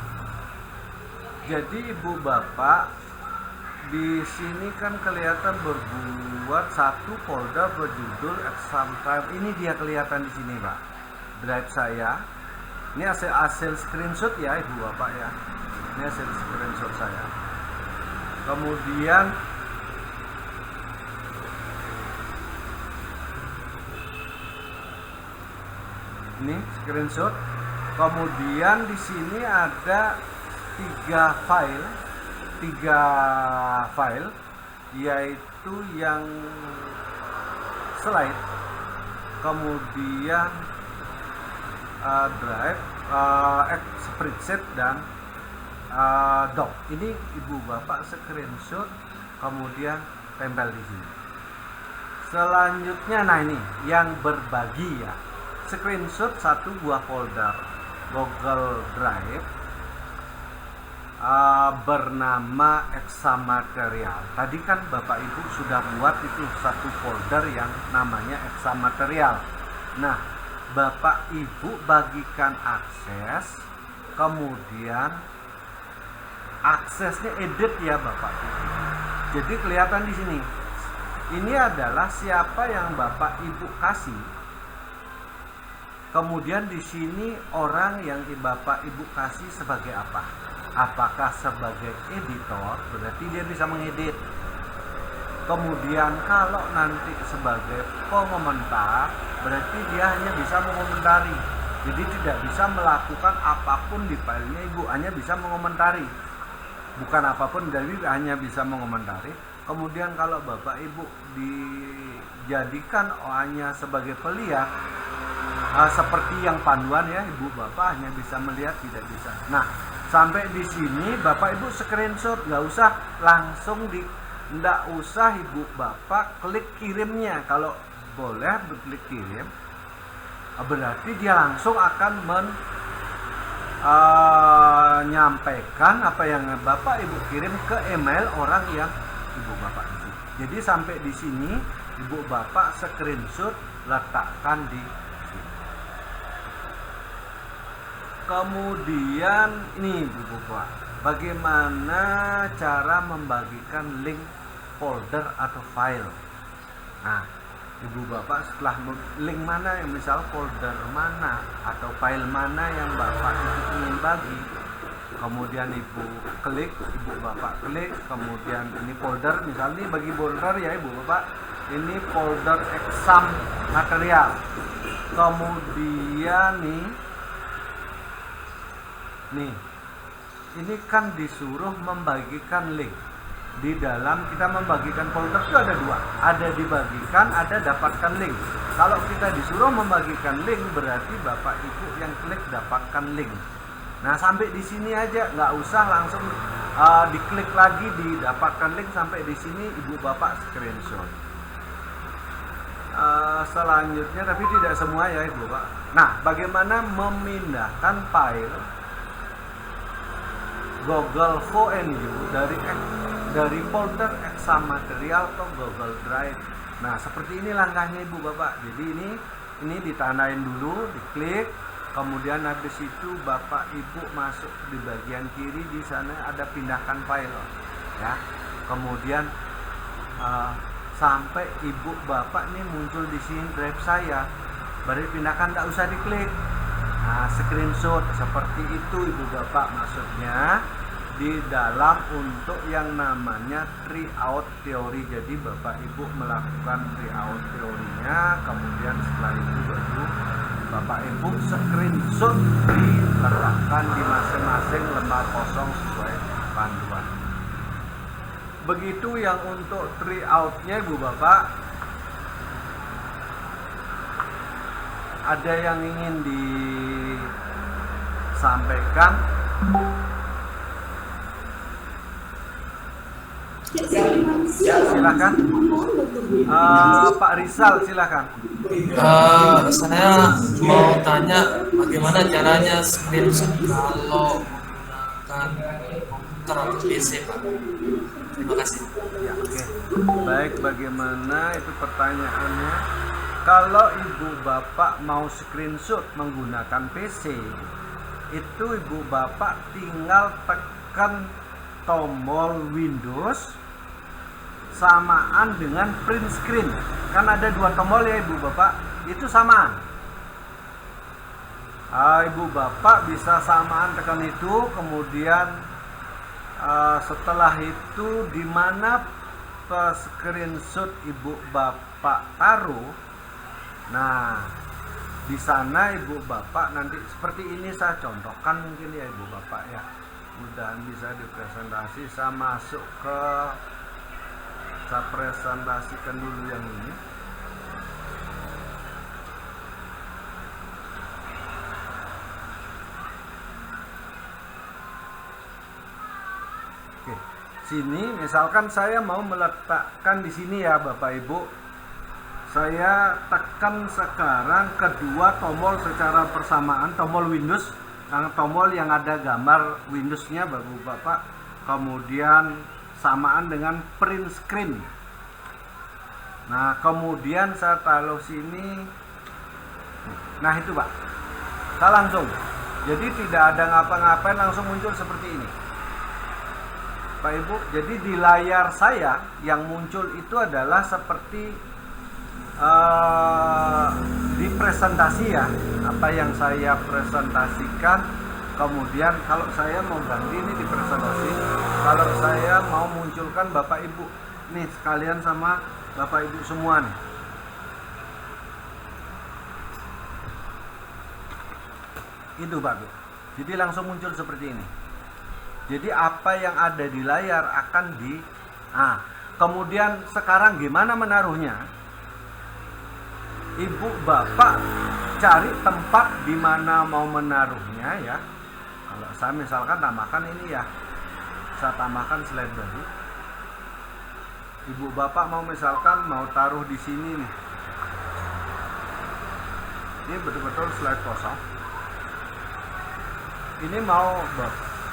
Jadi Ibu Bapak di sini kan kelihatan berbuat satu folder berjudul at some time. Ini dia kelihatan di sini Pak, drive saya. Ini hasil screenshot ya Ibu Bapak ya. Ini hasil screenshot saya. Kemudian ini screenshot. Kemudian di sini ada tiga file, yaitu yang slide, kemudian Drive, spreadsheet dan doc. Ini ibu bapak screenshot kemudian tempel di sini. Selanjutnya, nah ini yang berbagi ya, screenshot satu buah folder Google Drive bernama Examaterial. Tadi kan Bapak Ibu sudah buat itu satu folder yang namanya Examaterial. Nah, Bapak Ibu bagikan akses, kemudian aksesnya edit ya Bapak Ibu. Jadi kelihatan di sini. Ini adalah siapa yang Bapak Ibu kasih. Kemudian di sini orang yang Bapak Ibu kasih sebagai apa? Apakah sebagai editor, berarti dia bisa mengedit. Kemudian kalau nanti sebagai pengomentar, berarti dia hanya bisa mengomentari. Jadi tidak bisa melakukan apapun di filenya Ibu, hanya bisa mengomentari. Bukan apapun, jadi hanya bisa mengomentari. Kemudian kalau Bapak Ibu dijadikan hanya sebagai pelihat, seperti yang panduan ya, Ibu Bapak hanya bisa melihat, tidak bisa. Nah, sampai di sini Bapak Ibu screenshot, nggak usah langsung nggak usah Ibu Bapak klik kirimnya. Kalau boleh klik kirim, berarti dia langsung akan menyampaikan apa yang Bapak Ibu kirim ke email orang yang Ibu Bapak itu. Jadi sampai di sini Ibu Bapak screenshot, letakkan di sini. Kemudian nih Ibu Bapak, bagaimana cara membagikan link folder atau file. Nah, Ibu Bapak setelah link mana yang misal folder mana atau file mana yang Bapak itu ingin bagi, kemudian Ibu klik, Ibu Bapak klik, kemudian ini folder, misalnya bagi folder ya Ibu Bapak, ini folder exam material. Kemudian nih, ini kan disuruh membagikan link. Di dalam kita membagikan folder itu ada dua, ada dibagikan, ada dapatkan link. Kalau kita disuruh membagikan link, berarti Bapak Ibu yang klik dapatkan link. Nah, sampai di sini aja, nggak usah langsung diklik lagi di dapatkan link. Sampai di sini Ibu Bapak screenshot. Selanjutnya, tapi tidak semua ya Ibu Bapak. Nah, bagaimana memindahkan file Google VNU dari folder exam material ke Google Drive. Nah, seperti ini langkahnya Ibu Bapak. Jadi ini ditandain dulu, diklik, kemudian habis itu Bapak Ibu masuk di bagian kiri, di sana ada pindahkan file ya. Kemudian sampai Ibu Bapak nih muncul di sini drive saya, baru pindahkan, nggak usah diklik. Nah, screenshot seperti itu Ibu Bapak, maksudnya di dalam untuk yang namanya tryout teori. Jadi Bapak Ibu melakukan tryout teorinya, kemudian setelah itu baru Bapak Ibu screenshot, diletakkan di masing-masing lembar kosong sesuai panduan. Begitu yang untuk tryoutnya Ibu Bapak. Ada yang ingin disampaikan? Silakan. Pak Rizal, silakan. Saya mau tanya bagaimana caranya screenshot kalau menggunakan komputer atau PC, Pak. Terima kasih. Ya, oke. Baik, bagaimana itu pertanyaannya? Kalau Ibu Bapak mau screenshot menggunakan PC, itu Ibu Bapak tinggal tekan tombol Windows samaan dengan print screen. Kan ada dua tombol ya Ibu Bapak, itu samaan. Ibu Bapak bisa samaan tekan itu, kemudian setelah itu di mana screenshot Ibu Bapak taruh, nah di sana Ibu Bapak nanti seperti ini saya contohkan mungkin ya Ibu Bapak ya, mudahan bisa dipresentasi. Saya masuk ke, saya presentasikan dulu yang ini. Oke. Sini misalkan saya mau meletakkan di sini ya Bapak Ibu. Saya tekan sekarang kedua tombol secara bersamaan, tombol Windows, tombol yang ada gambar Windows-nya Bapak-Bapak. Kemudian samaan dengan print screen. Nah, kemudian saya taruh sini. Nah, itu Pak. Saya langsung. Jadi tidak ada ngapa-ngapain, langsung muncul seperti ini. Pak Ibu, jadi di layar saya yang muncul itu adalah seperti di presentasi ya, apa yang saya presentasikan. Kemudian kalau saya mau ganti ini di presentasi, kalau saya mau munculkan Bapak Ibu nih sekalian sama Bapak Ibu semua nih. Itu Pak Bu. Jadi langsung muncul seperti ini. Jadi apa yang ada di layar akan di kemudian sekarang gimana menaruhnya? Ibu Bapak cari tempat di mana mau menaruhnya ya. Kalau saya misalkan tambahkan ini ya. Saya tambahkan slide baru. Ibu Bapak mau misalkan mau taruh di sini nih. Ini betul-betul slide kosong. Ini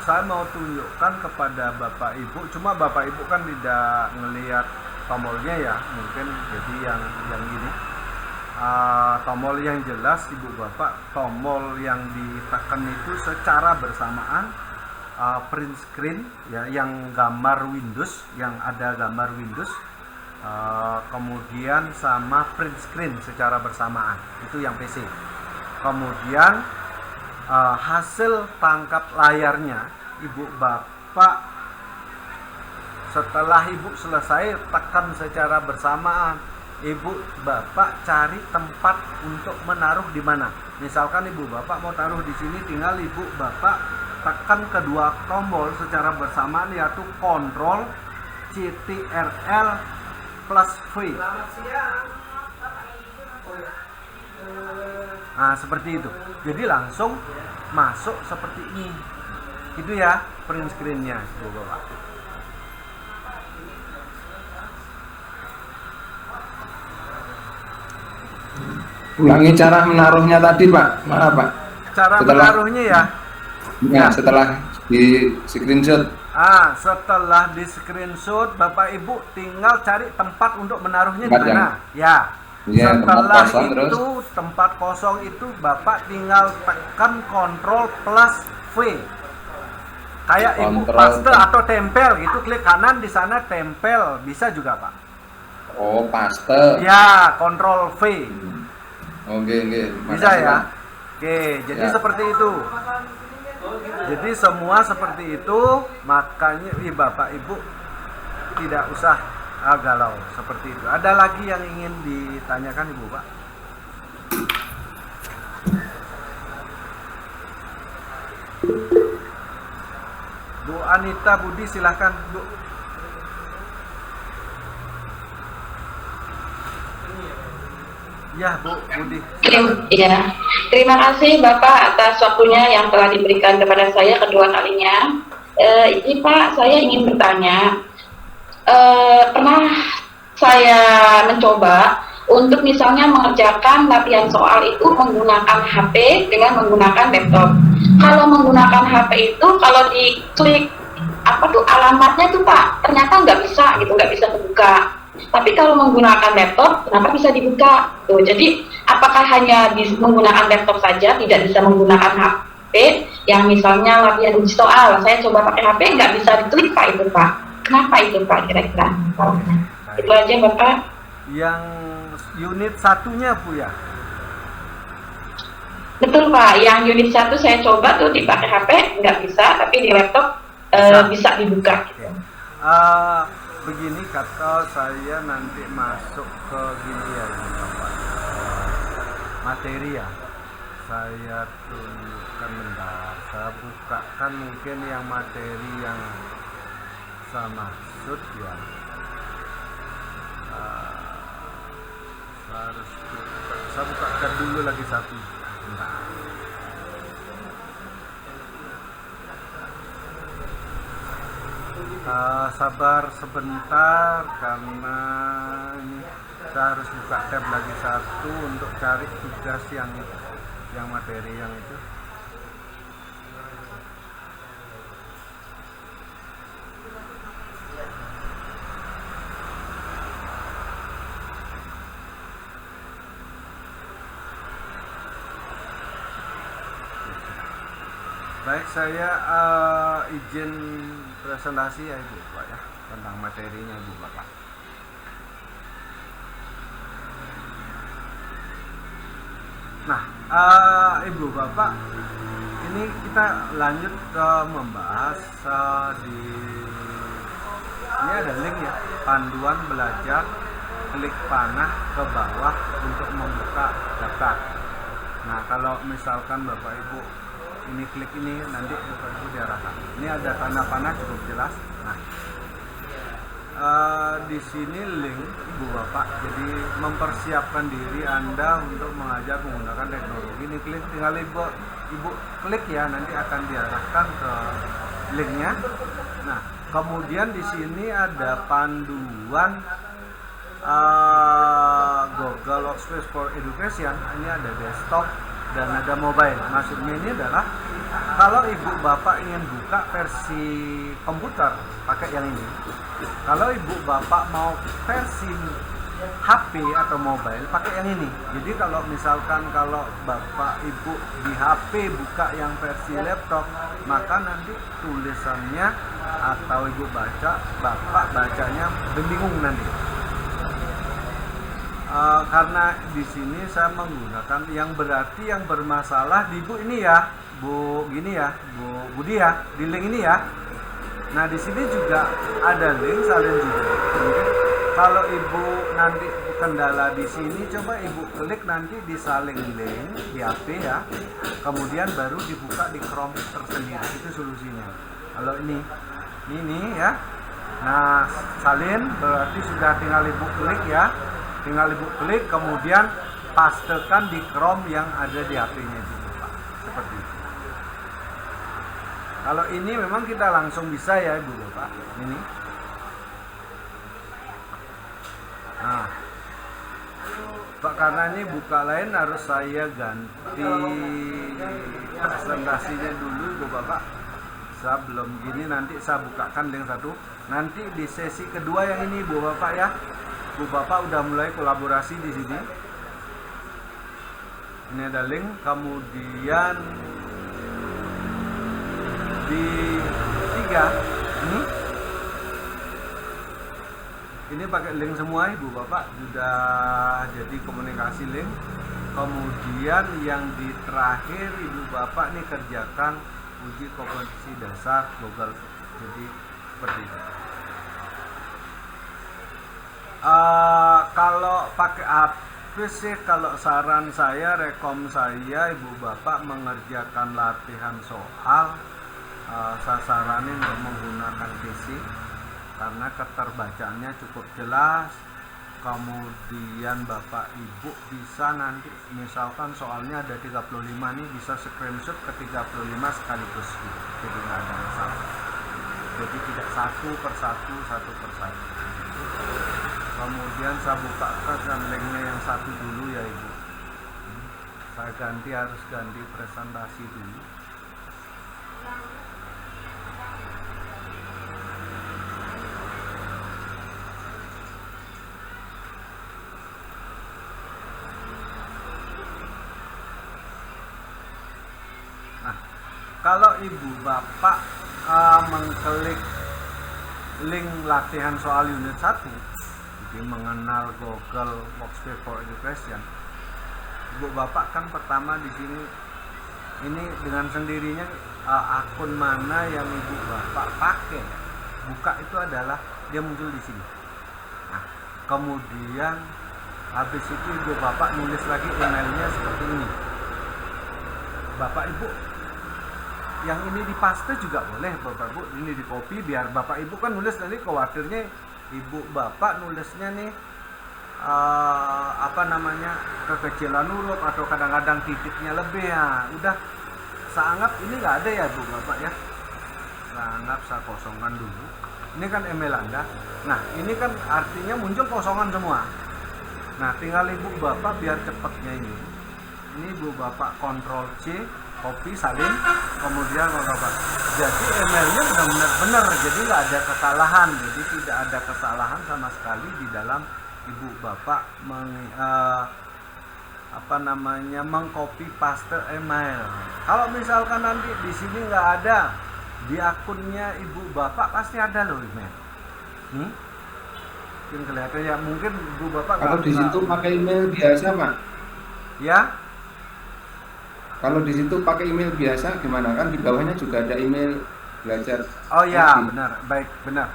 saya mau tunjukkan kepada Bapak Ibu, cuma Bapak Ibu kan tidak ngelihat tombolnya ya, mungkin jadi yang gini. Tombol yang jelas Ibu Bapak, tombol yang ditekan itu secara bersamaan print screen ya, yang gambar Windows, yang ada gambar Windows, kemudian sama print screen secara bersamaan, itu yang PC. Kemudian hasil tangkap layarnya Ibu Bapak, setelah Ibu selesai tekan secara bersamaan, Ibu Bapak cari tempat untuk menaruh di mana. Misalkan Ibu Bapak mau taruh di sini, tinggal Ibu Bapak tekan kedua tombol secara bersamaan, yaitu Ctrl Ctrl plus V. Nah, seperti itu. Jadi langsung masuk seperti ini. Itu ya print screen-nya, Ibu Bapak. Ulangi cara menaruhnya tadi Pak, maaf Pak. Cara menaruhnya ya? Ya, setelah di screenshot. Setelah di screenshot, Bapak Ibu tinggal cari tempat untuk menaruhnya di mana? Ya. Setelah kosong, itu tempat kosong itu Bapak tinggal tekan Ctrl plus V. Kayak Ibu paste atau tempel gitu, klik kanan di sana tempel, bisa juga Pak. Oh, paste. Ya, Ctrl V. Oke. Bisa ya. Oke, jadi seperti itu. Jadi semua seperti itu, makanya Bapak Ibu tidak usah galau seperti itu. Ada lagi yang ingin ditanyakan Ibu Pak? Bu Anita Budi silahkan Bu. Ya Bu Budi. Iya, terima kasih Bapak atas waktunya yang telah diberikan kepada saya kedua kalinya. Ini Pak, saya ingin bertanya, pernah saya mencoba untuk misalnya mengerjakan latihan soal itu menggunakan HP dengan menggunakan laptop. Kalau menggunakan HP itu, kalau diklik alamatnya tuh Pak, ternyata nggak bisa gitu, nggak bisa terbuka. Tapi kalau menggunakan laptop, kenapa bisa dibuka? Tuh, jadi apakah hanya menggunakan laptop saja, tidak bisa menggunakan HP? Yang misalnya latihan uji soal, saya coba pakai HP, nggak bisa diklik Pak itu Pak. Kenapa itu Pak kira-kira? Itu aja Bapak. Yang unit satunya Bu ya? Betul Pak, yang unit 1 saya coba tuh dipakai HP, nggak bisa, tapi di laptop bisa dibuka. Gitu. Begini, kata saya nanti masuk ke gini ya Bapak, materi ya, saya tunjukkan bentar, saya bukakan mungkin yang materi yang saya maksud ya. Saya bukakan dulu lagi satu bentar. Sabar sebentar karena ini kita harus buka tab lagi satu untuk cari tugas yang materi yang itu. Baik, saya izin presentasi ya Ibu Bapak ya, tentang materinya Ibu Bapak. Nah, Ibu Bapak, ini kita lanjut ke membahas ini ada link ya, panduan belajar, klik panah ke bawah untuk membuka daftar. Nah, kalau misalkan Bapak Ibu ini klik ini, nanti Bapak Ibu diarahkan. Ini ada tanda panah cukup jelas. Nah, di sini link Ibu Bapak, jadi mempersiapkan diri Anda untuk mengajar menggunakan teknologi. Ini klik, tinggal Ibu klik ya, nanti akan diarahkan ke linknya. Nah, kemudian di sini ada panduan Google Workspace for Education. Ini ada desktop dan ada mobile. Maksudnya ini adalah kalau Ibu Bapak ingin buka versi komputer pakai yang ini. Kalau Ibu Bapak mau versi HP atau mobile pakai yang ini. Jadi kalau misalkan kalau Bapak Ibu di HP buka yang versi laptop, maka nanti tulisannya atau Ibu baca, Bapak bacanya bingung nanti. Karena di sini saya menggunakan yang berarti yang bermasalah di Bu ini ya, Bu gini ya, Bu Budi ya, di link ini ya. Nah, di sini juga ada link salin juga. Mungkin kalau Ibu nanti kendala di sini, coba Ibu klik nanti di salin link di HP ya. Kemudian baru dibuka di Chrome tersendiri. Itu solusinya. Kalau ini ya. Nah, salin berarti sudah tinggal Ibu klik ya. Tinggal Ibu klik, kemudian pastekan di Chrome yang ada di HP-nya Ibu Bapak. Seperti itu. Kalau ini memang kita langsung bisa ya Ibu Bapak. Ini. Nah, Pak, karena ini buka lain harus saya ganti presentasinya dulu Ibu Bapak. Sebelum gini nanti saya bukakan link satu. Nanti di sesi kedua yang ini Ibu Bapak ya. Bu Bapak udah mulai kolaborasi di sini. Ini ada link, kemudian di 3 ini pakai link semua Ibu Bapak, sudah jadi komunikasi link. Kemudian yang di terakhir Ibu Bapak nih kerjakan uji kompetensi dasar Google. Jadi seperti itu. Kalau pakai HP sih, kalau saran saya, rekom saya Ibu Bapak mengerjakan latihan soal, saya saranin menggunakan PC karena keterbacaannya cukup jelas. Kemudian Bapak Ibu bisa nanti misalkan soalnya ada 35 nih, bisa screenshot ke 35 sekaligus gitu. Jadi nggak ada masalah. Jadi tidak satu persatu. Kemudian saya bukakan linknya yang satu dulu ya Ibu. Saya harus ganti presentasi dulu. Nah, kalau Ibu Bapak mengklik link latihan soal unit 1, mengenal Google Workspace for Education, Ibu Bapak kan pertama di sini ini dengan sendirinya akun mana yang Ibu Bapak pakai buka itu adalah dia muncul di sini. Nah, kemudian habis itu Ibu Bapak nulis lagi emailnya seperti ini. Bapak Ibu yang ini dipaste juga boleh Bapak Ibu, ini di copy biar Bapak Ibu kan nulis tadi khawatirnya Ibu Bapak nulisnya nih kekecilan huruf atau kadang-kadang titiknya lebih ya. Udah saya anggap ini nggak ada ya Bu Bapak ya. Nah, anggap saya kosongkan dulu. Ini kan email Anda. Nah, ini kan artinya muncul kosongan semua. Nah, tinggal Ibu Bapak biar cepatnya ini Ibu Bapak Ctrl C, copy, salin, kemudian Bapak. Jadi emailnya benar-benar benar, jadi nggak ada kesalahan. Jadi tidak ada kesalahan sama sekali di dalam Ibu Bapak mengcopy paste email. Kalau misalkan nanti di sini nggak ada, di akunnya Ibu Bapak pasti ada loh email. Nih, mungkin kelihatan ya, mungkin Ibu Bapak kalau di situ pakai email biasa Pak. Ya. Kalau di situ pakai email biasa gimana? Kan di bawahnya juga ada email belajar. Oh ya, benar, baik, benar.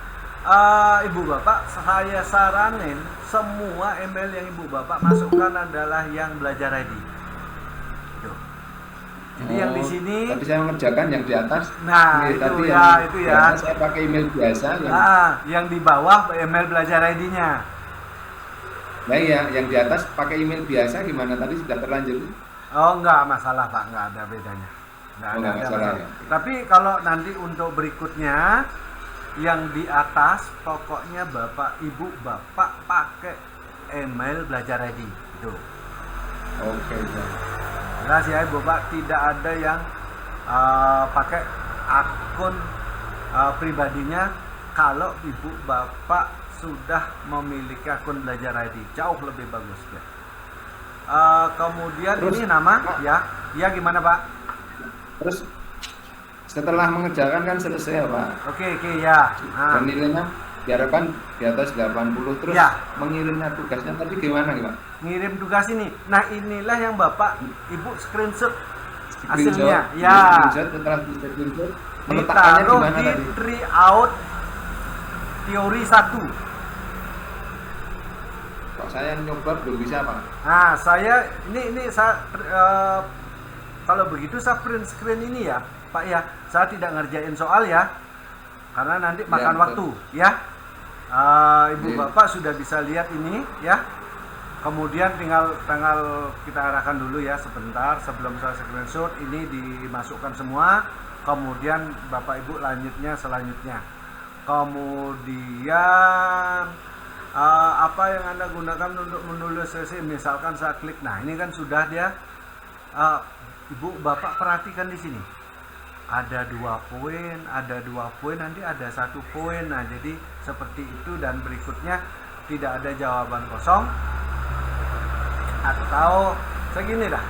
Ibu Bapak, saya saranin semua email yang Ibu Bapak masukkan adalah yang belajar ID. Jadi yang di sini. Tapi saya mengerjakan yang di atas. Nah, itu ya. Saya pakai email biasa. Yang di bawah email belajar ID-nya. Nah ya, yang di atas pakai email biasa gimana? Tadi sudah terlanjur. Oh, enggak masalah Pak, enggak ada bedanya. Enggak ada masalah. Ya. Tapi kalau nanti untuk berikutnya yang di atas pokoknya Bapak Ibu Bapak pakai email belajar ID itu. Oke. Jelas ya Ibu Bapak, tidak ada yang pakai akun pribadinya kalau Ibu Bapak sudah memiliki akun belajar ID, jauh lebih bagus ya. Kemudian terus, ini nama Pak, ya gimana Pak? Terus setelah mengerjakan kan selesai ya Pak. Oke ya. Dan nilainya diharapkan di atas 80. Terus ya, mengirimnya tugasnya tadi gimana Pak? Ngirim tugas ini. Nah inilah yang Bapak Ibu screenshot hasilnya. Ya. Setelah screenshot meletakkannya gimana di tadi? Tryout teori 1. Saya nyoba belum bisa Pak. Nah saya kalau begitu saya print screen ini ya Pak ya. Saya tidak ngerjain soal ya, karena nanti makan waktu ya. Ibu Bapak sudah bisa lihat ini ya. Kemudian tinggal kita arahkan dulu ya sebentar sebelum saya screenshot. Ini dimasukkan semua. Kemudian Bapak Ibu selanjutnya. Kemudian apa yang Anda gunakan untuk menulis sesi, misalkan saya klik, nah ini kan sudah dia. Ibu Bapak perhatikan di sini ada 2 poin, nanti ada 1 poin. Nah jadi seperti itu, dan berikutnya tidak ada jawaban kosong. Atau segini dah,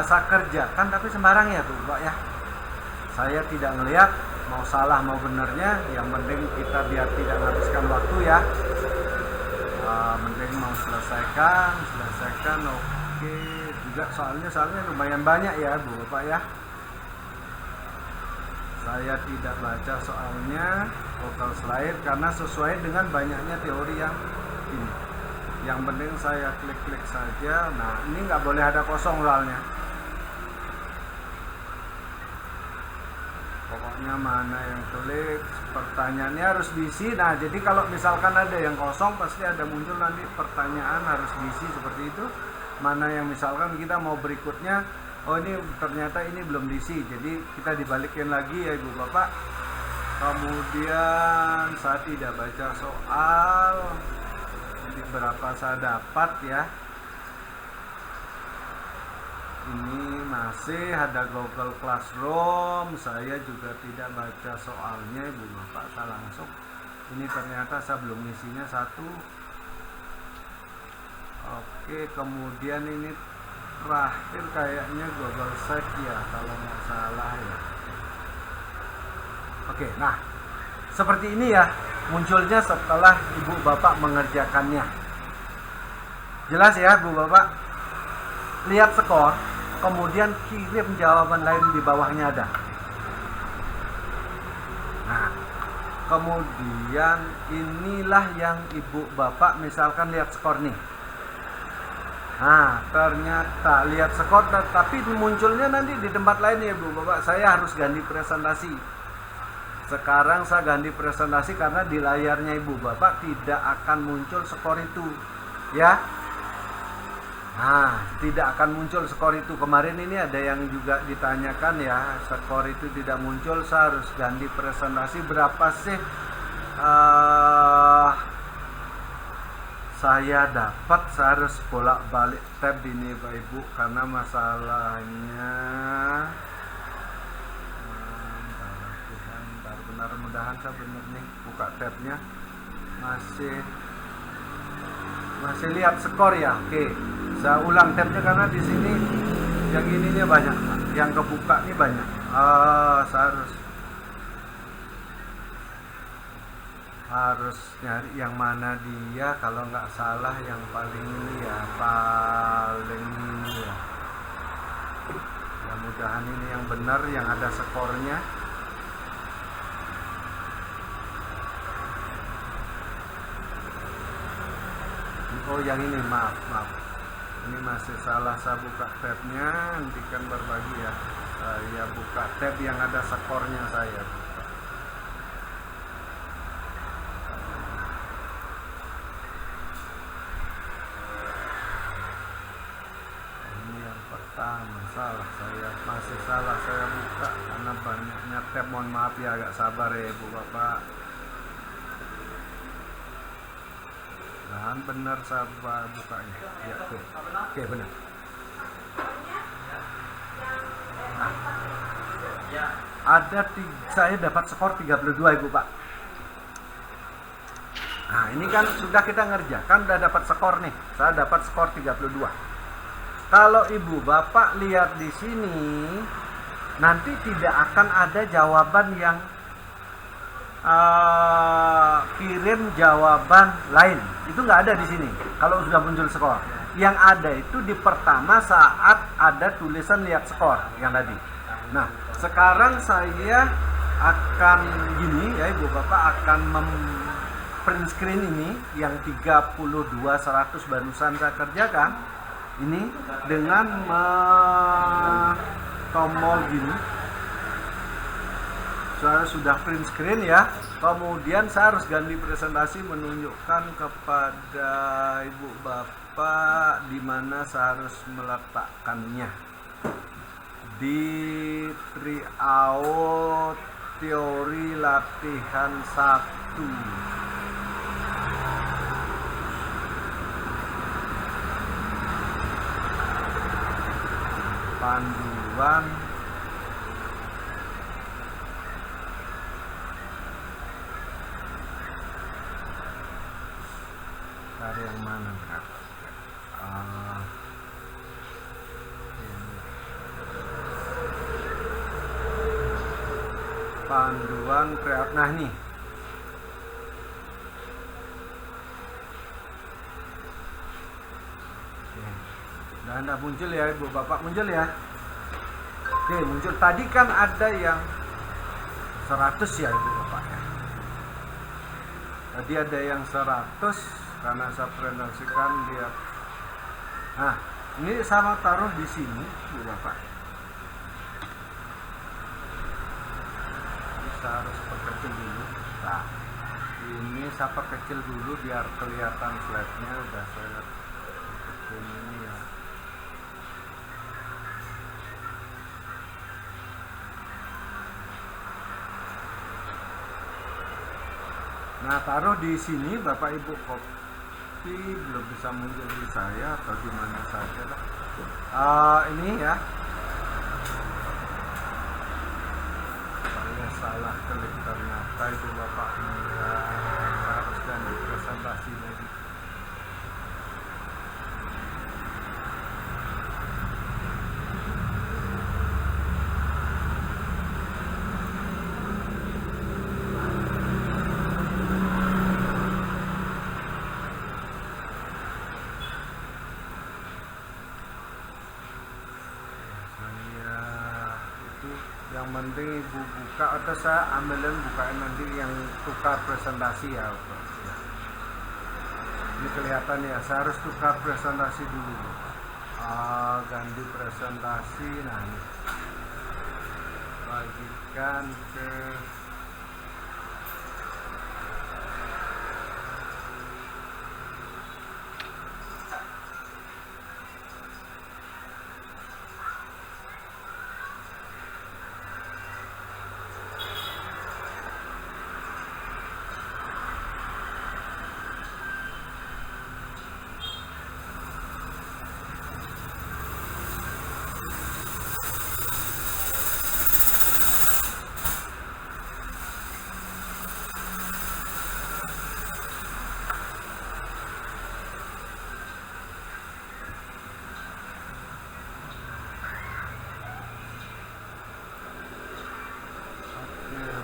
saya kerjakan tapi sembarang ya tuh Pak ya, saya tidak ngelihat mau salah mau benernya, yang penting kita biar tidak menghabiskan waktu ya. Penting mau selesaikan oke. Juga soalnya lumayan banyak ya Bu Bapak ya. Saya tidak baca soalnya total slide karena sesuai dengan banyaknya teori yang ini. Yang penting saya klik saja. Nah ini nggak boleh ada kosong soalnya. Pokoknya mana yang klik, pertanyaannya harus diisi. Nah jadi kalau misalkan ada yang kosong pasti ada muncul nanti pertanyaan harus diisi seperti itu. Mana yang misalkan kita mau berikutnya, oh ini ternyata ini belum diisi, jadi kita dibalikin lagi ya Ibu Bapak. Kemudian saya tidak baca soal, jadi berapa saya dapat ya. Ini masih ada Google Classroom, saya juga tidak baca soalnya Ibu Bapak, saya langsung. Ini ternyata saya belum isinya 1. Oke, kemudian ini terakhir kayaknya Google Sheet ya kalau nggak salah ya. Oke, nah seperti ini ya munculnya setelah Ibu Bapak mengerjakannya. Jelas ya Bu Bapak? Lihat skor, kemudian kirim jawaban lain di bawahnya ada. Nah, kemudian inilah yang Ibu Bapak misalkan lihat skor nih. Nah, ternyata lihat skor, tapi munculnya nanti di tempat lain ya Bu Bapak. Saya harus ganti presentasi. Sekarang saya ganti presentasi karena di layarnya Ibu Bapak tidak akan muncul skor itu. Ya. Tidak akan muncul skor itu. Kemarin ini ada yang juga ditanyakan ya, skor itu tidak muncul, saya harus ganti presentasi. Berapa sih saya dapat? Saya harus bolak-balik tab ini Pak Ibu, karena masalahnya mudah-mudahan saya benar nih buka tabnya, masih lihat skor ya. Oke, saya ulang tabnya karena di sini yang ininya banyak, yang kebuka ini banyak. Saya harus nyari yang mana dia, kalau nggak salah yang paling ini ya, paling ini ya. Mudah-mudahan ini yang benar, yang ada skornya. Oh yang ini, maaf, ini masih salah, saya buka tabnya, hentikan berbagi ya, saya buka tab yang ada skornya saya. Ini yang pertama, masih salah saya buka karena banyaknya tab, mohon maaf ya, agak sabar ya Ibu Bapak. Benar saya bukanya ya, oke benar. Saya dapat skor 32 Ibu Pak. Ini kan sudah kita ngerjakan, udah dapat skor nih, saya dapat skor 32. Kalau Ibu Bapak lihat di sini, nanti tidak akan ada jawaban yang kirim jawaban lain, itu nggak ada di sini. Kalau sudah muncul skor, yang ada itu di pertama saat ada tulisan lihat skor yang tadi. Nah, sekarang saya akan gini ya Ibu Bapak, akan print screen ini yang 32.100 barusan saya kerjakan ini dengan tombol gini. Saya sudah print screen ya. Kemudian saya harus ganti presentasi, menunjukkan kepada Ibu Bapak di mana saya harus meletakkannya. Di tryout teori latihan 1. Panduan dari yang mana Kak? Panduan kreatif. Nah nih, udah anda muncul ya Ibu Bapak, muncul ya. Oke, muncul. Tadi kan ada yang 100 ya Ibu Bapak ya. Tadi ada yang 100 karena saya presentasikan dia. Nah, ini sama taruh di sini Ibu Bapak. Ini saya harus perkecil dulu. Nah, ini saya perkecil dulu biar kelihatan slide-nya. Udah saya perkecil ini ya. Nah, taruh di sini Bapak Ibu, kopi belum bisa muncul di saya atau di mana saja lah. Ini ya. Saya salah klik ternyata Ibu Bapak, harus ganti presentasi lagi. Yang penting Ibu buka atau saya ambilin bukain nanti yang tukar presentasi ya. Ini kelihatan ya, saya harus tukar presentasi dulu. Ganti presentasi. Nah ini bagikan ke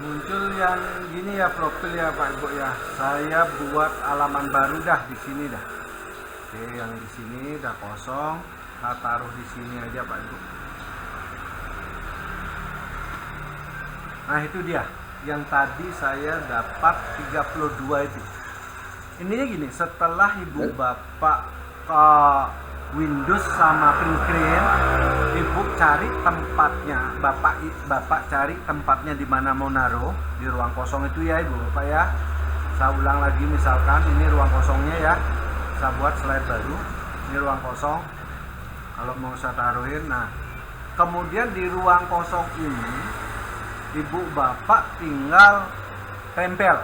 muncul yang gini ya profil ya Pak Ibu ya. Saya buat halaman baru dah di sini dah. Oke, yang di sini udah kosong. Saya taruh di sini aja Pak Ibu. Nah itu dia. Yang tadi saya dapat 32 itu. Ininya gini, setelah Ibu Bapak ke Windows sama print screen, Ibu cari tempatnya, Bapak cari tempatnya di mana mau naruh di ruang kosong itu ya Ibu Bapak ya. Saya ulang lagi, misalkan ini ruang kosongnya ya. Saya buat slide baru. Ini ruang kosong. Kalau mau saya taruhin, nah kemudian di ruang kosong ini Ibu Bapak tinggal tempel.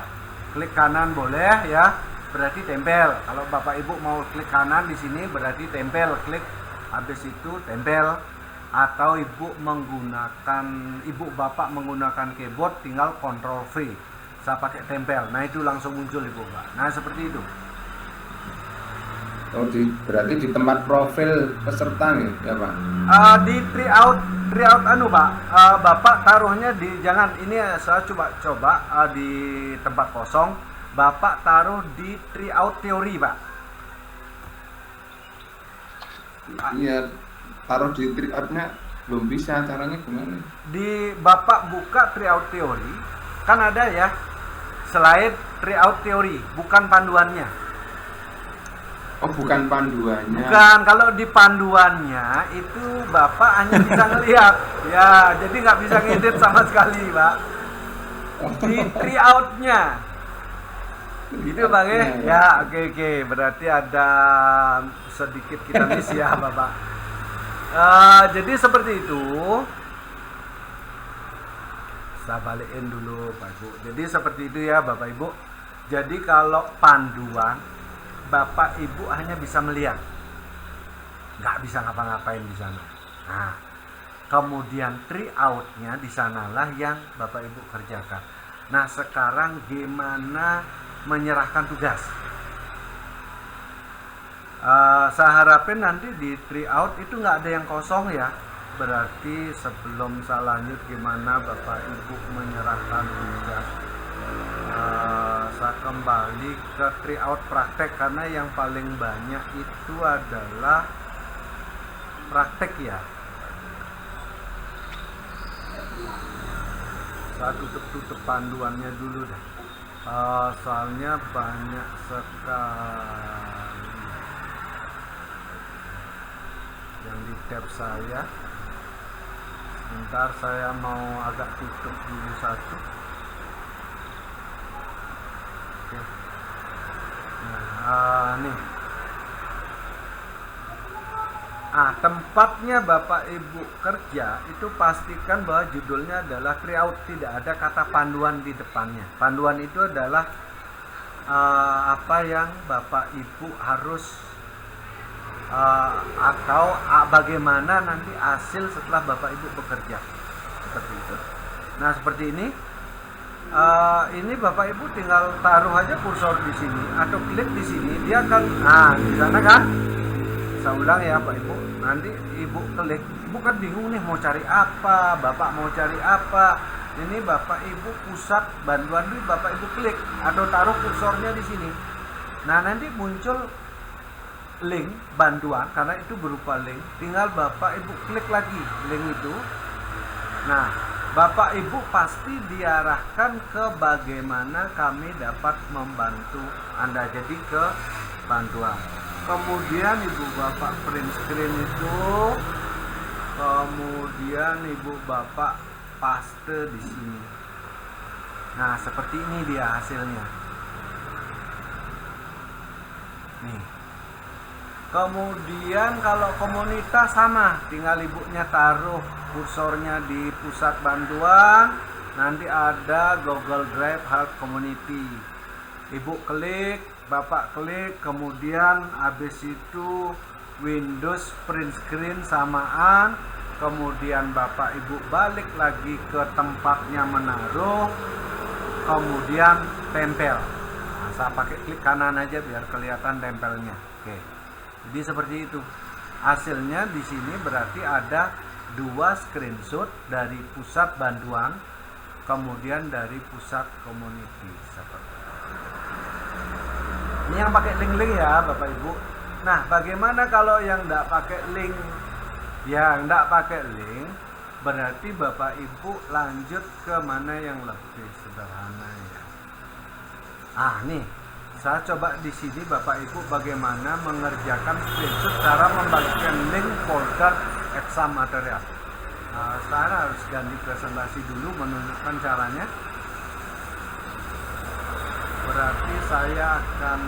Klik kanan boleh ya. Berarti tempel. Kalau Bapak Ibu mau klik kanan di sini berarti tempel, klik habis itu tempel. Atau Ibu Bapak menggunakan keyboard tinggal Ctrl V. Saya pakai tempel. Nah itu langsung muncul Ibu Bapak. Nah seperti itu. Oh, berarti di tempat profil peserta nih ya Pak? Di tryout Pak. Bapak taruhnya di, jangan ini saya coba di tempat kosong. Bapak taruh di tryout teori Pak. Iya, taruh di tryoutnya belum bisa, caranya gimana? Di Bapak buka tryout teori, kan ada ya slide tryout teori, bukan panduannya. Oh bukan panduannya. Bukan, kalau di panduannya itu Bapak hanya bisa ngelihat, ya jadi nggak bisa ngedit sama sekali Pak. Di tryoutnya. Gitu Bang ya, oke. Berarti ada sedikit kita miss ya Bapak. Jadi seperti itu. Saya balikin dulu Pak Ibu. Jadi seperti itu ya Bapak Ibu. Jadi kalau panduan Bapak Ibu hanya bisa melihat, nggak bisa ngapa-ngapain di sana. Nah, kemudian tryout-nya di sanalah yang Bapak Ibu kerjakan. Nah sekarang gimana menyerahkan tugas? Saya harapin nanti di tryout itu nggak ada yang kosong ya. Berarti sebelum saya lanjut gimana Bapak Ibu menyerahkan tugas, saya kembali ke tryout praktek karena yang paling banyak itu adalah praktek ya. Saya tutup panduannya dulu dah. Soalnya banyak sekali yang di tab saya. Sebentar saya mau agak tutup dulu satu. Oke. Nah, nih. Tempatnya Bapak Ibu kerja itu pastikan bahwa judulnya adalah tryout, tidak ada kata panduan di depannya. Panduan itu adalah apa yang Bapak Ibu harus atau bagaimana nanti hasil setelah Bapak Ibu bekerja, seperti itu. Nah seperti ini. Ini Bapak Ibu tinggal taruh aja kursor di sini atau klik di sini, dia akan di sana kan. Saya ulang ya Pak Ibu, nanti Ibu klik, Ibu kan bingung nih mau cari apa, Bapak mau cari apa. Ini Bapak Ibu pusat bantuan duit, Bapak Ibu klik atau taruh kursornya di sini. Nah nanti muncul link bantuan, karena itu berupa link, tinggal Bapak Ibu klik lagi link itu. Nah Bapak Ibu pasti diarahkan ke bagaimana kami dapat membantu Anda, jadi ke bantuan. Kemudian Ibu Bapak print screen itu, kemudian Ibu Bapak paste di sini. Nah seperti ini dia hasilnya. Nih. Kemudian kalau komunitas sama, tinggal ibunya taruh kursornya di pusat bantuan, nanti ada Google Drive Help Community. Ibu klik, Bapak klik, kemudian habis itu Windows print screen samaan, kemudian Bapak Ibu balik lagi ke tempatnya menaruh, kemudian tempel. Nah, saya pakai klik kanan aja biar kelihatan tempelnya. Oke. Jadi seperti itu. Hasilnya di sini berarti ada 2 screenshot dari pusat bantuan, kemudian dari pusat community seperti itu. Ini yang pakai link-link ya Bapak Ibu. Nah, bagaimana kalau yang enggak pakai link? Yang enggak pakai link berarti Bapak Ibu lanjut ke mana yang lebih sederhana ya. Nih, saya coba di sini Bapak Ibu bagaimana mengerjakan screenshot cara membagikan link folder exam material. Saya harus ganti presentasi dulu menunjukkan caranya. Berarti saya akan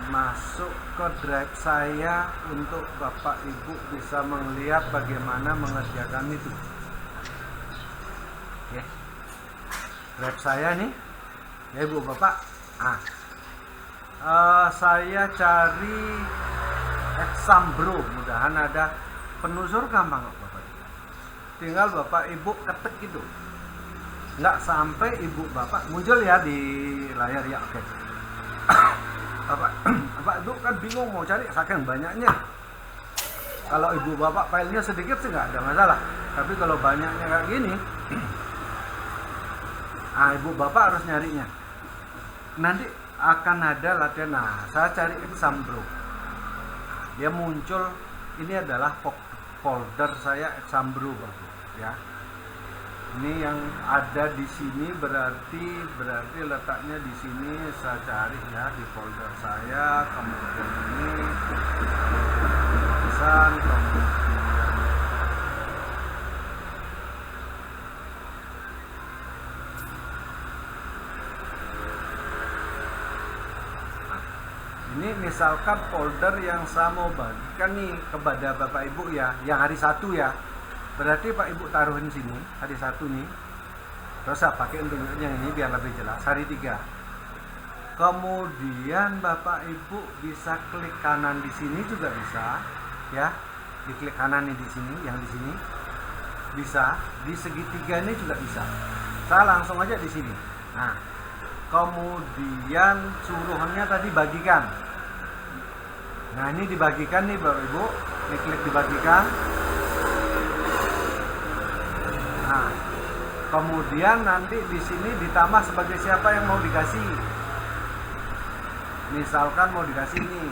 masuk ke drive saya untuk Bapak Ibu bisa melihat bagaimana mengerjakan itu. Oke. Drive saya nih. Ya Ibu Bapak. Saya cari Exambro, mudahan ada penusur gampang kok Bapak Ibu. Tinggal Bapak Ibu ketik itu. Nggak sampai Ibu Bapak muncul ya di layar ya. Oke. Bapak Ibu kan bingung mau cari saking banyaknya. Kalau Ibu Bapak filenya sedikit sih nggak ada masalah. Tapi kalau banyaknya kayak gini, Ibu Bapak harus nyarinya. Nanti akan ada latihan. Nah, saya cari Exambro. Dia muncul. Ini adalah folder saya Exambro Bapak ya. Ini yang ada di sini berarti letaknya di sini. Saya cari ya di folder saya, kemudian ini pesan, kemudian ini misalkan folder yang saya mau bagikan nih kepada Bapak Ibu ya, yang hari 1 ya. Berarti Pak Ibu taruhin sini hari 1 nih. Terus saya pakai untuknya ini biar lebih jelas hari 3. Kemudian Bapak Ibu bisa klik kanan di sini juga bisa ya. Diklik kanan nih di sini, yang di sini. Bisa, di segitiga ini juga bisa. Saya langsung aja di sini. Nah, kemudian suruhannya tadi bagikan. Nah, ini dibagikan nih Bapak Ibu. Diklik dibagikan. Nah, kemudian nanti di sini ditambah sebagai siapa yang mau dikasih. Misalkan mau dikasih ini.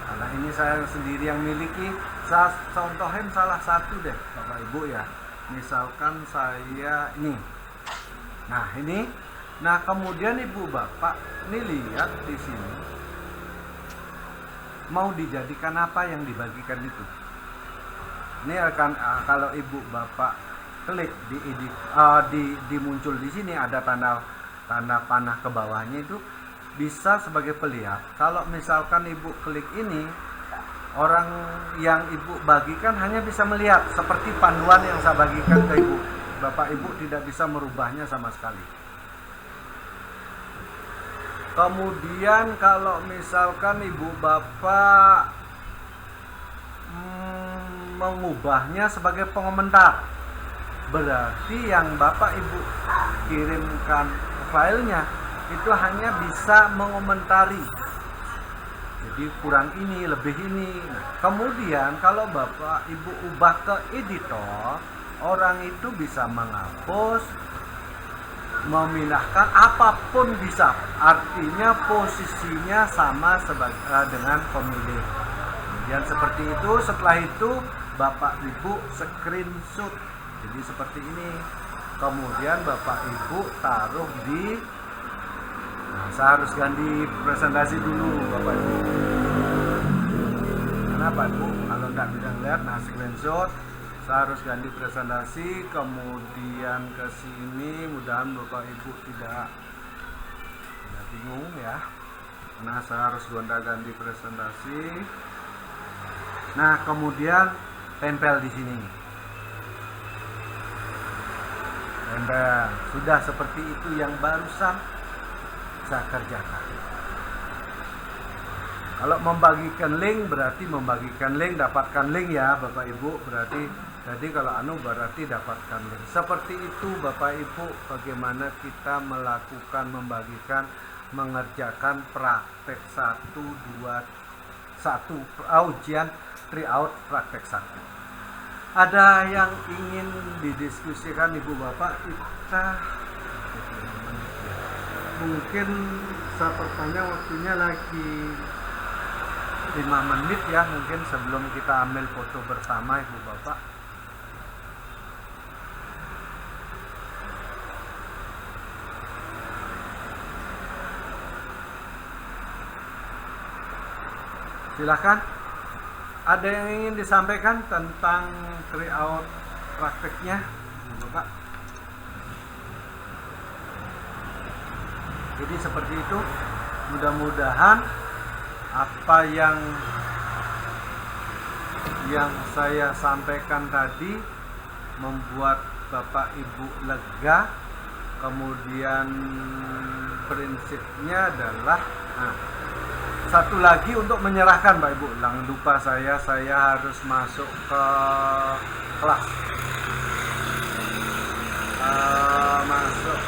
Karena ini saya sendiri yang miliki, saya contohin salah satu deh Bapak Ibu ya. Misalkan saya ini. Nah, ini. Nah, kemudian Ibu Bapak ini lihat di sini. Mau dijadikan apa yang dibagikan itu. Ini akan kalau Ibu Bapak klik di muncul di sini ada tanda panah ke bawahnya itu bisa sebagai pelihat. Kalau misalkan Ibu klik ini, orang yang Ibu bagikan hanya bisa melihat seperti panduan yang saya bagikan ke Ibu. Bapak Ibu tidak bisa merubahnya sama sekali. Kemudian kalau misalkan Ibu Bapak mengubahnya sebagai pengomentar, berarti yang Bapak Ibu kirimkan filenya itu hanya bisa mengomentari. Jadi kurang ini, lebih ini. Nah, kemudian kalau Bapak Ibu ubah ke editor, orang itu bisa menghapus, memindahkan apapun bisa. Artinya posisinya sama dengan pemilih. Kemudian seperti itu, setelah itu Bapak Ibu screenshot. Jadi seperti ini. Kemudian Bapak Ibu taruh di. Nah, saya harus ganti presentasi dulu Bapak Ibu. Kenapa Ibu? Kalau nggak bisa lihat, nah screenshot. Saya harus ganti presentasi, kemudian ke sini. Mudahan Bapak Ibu tidak bingung ya. Nah, saya harus gonta-ganti presentasi. Nah, kemudian tempel di sini. Tempel. Sudah seperti itu yang barusan saya kerjakan. Kalau membagikan link berarti membagikan link, dapatkan link ya Bapak Ibu. Berarti jadi kalau berarti dapatkan link. Seperti itu Bapak Ibu bagaimana kita melakukan membagikan mengerjakan praktek 1, 2, 1 ujian 3 out praktek 1. Ada yang ingin didiskusikan Ibu Bapak? Kita mungkin sepertinya waktunya lagi 5 menit ya, mungkin sebelum kita ambil foto bersama Ibu Bapak. Silakan. Ada yang ingin disampaikan tentang tryout prakteknya, Bapak? Jadi seperti itu. Mudah-mudahan apa yang saya sampaikan tadi membuat Bapak Ibu lega. Kemudian prinsipnya adalah satu lagi untuk menyerahkan, Pak Ibu. Jangan lupa saya harus masuk ke kelas. Masuk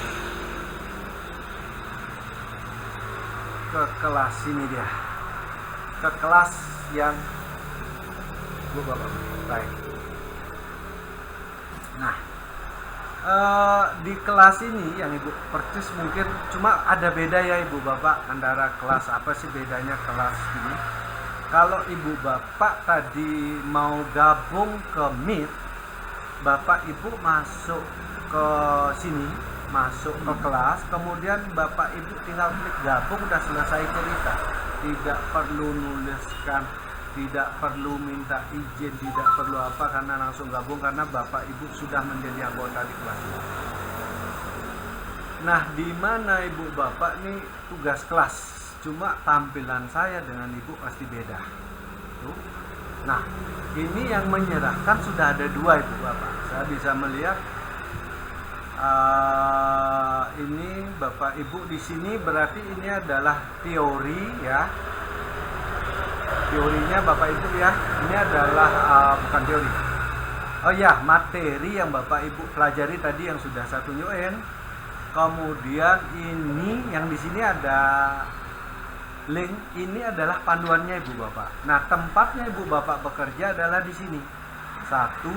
ke kelas ini dia. Ke kelas yang Bu Bapak. Baik. Nah, di kelas ini yang Ibu persis mungkin cuma ada beda ya Ibu Bapak antara kelas. Apa sih bedanya kelas ini? Kalau Ibu Bapak tadi mau gabung ke Meet, Bapak Ibu masuk ke sini, masuk ke kelas, kemudian Bapak Ibu tinggal klik gabung, udah selesai cerita. Tidak perlu nuliskan, tidak perlu minta izin, tidak perlu apa, karena langsung gabung karena Bapak Ibu sudah menjadi anggota di kelas. Nah, di mana Ibu Bapak nih tugas kelas, cuma tampilan saya dengan Ibu pasti beda. Tuh. Nah, ini yang menyerahkan sudah ada 2 Ibu Bapak. Saya bisa melihat ini Bapak Ibu di sini, berarti ini adalah teori ya. Teorinya Bapak Ibu ya, ini adalah bukan teori. Oh ya, materi yang Bapak Ibu pelajari tadi yang sudah saya tunjukin. Kemudian ini yang di sini ada link, ini adalah panduannya Ibu Bapak. Nah, tempatnya Ibu Bapak bekerja adalah di sini. 1,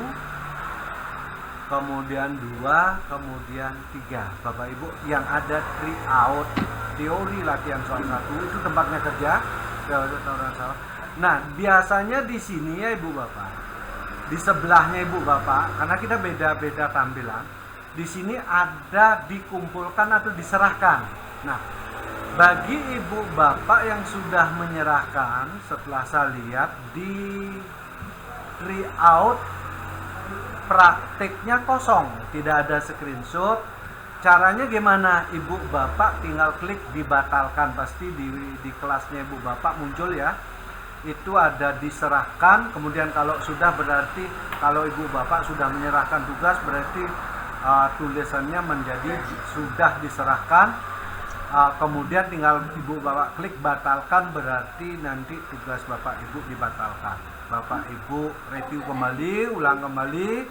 kemudian 2, kemudian 3. Bapak Ibu yang ada tryout, teori latihan soal 1 itu tempatnya kerja. Nah, biasanya di sini ya Ibu Bapak, di sebelahnya Ibu Bapak, karena kita beda-beda tampilan, di sini ada dikumpulkan atau diserahkan. Nah, bagi Ibu Bapak yang sudah menyerahkan, setelah saya lihat di tryout praktiknya kosong, tidak ada screenshot. Caranya gimana? Ibu Bapak tinggal klik dibatalkan, pasti di kelasnya Ibu Bapak muncul ya. Itu ada diserahkan, kemudian kalau sudah berarti kalau Ibu Bapak sudah menyerahkan tugas berarti tulisannya menjadi sudah diserahkan. Kemudian tinggal Ibu Bapak klik batalkan, berarti nanti tugas Bapak Ibu dibatalkan. Bapak Ibu review kembali, ulang kembali.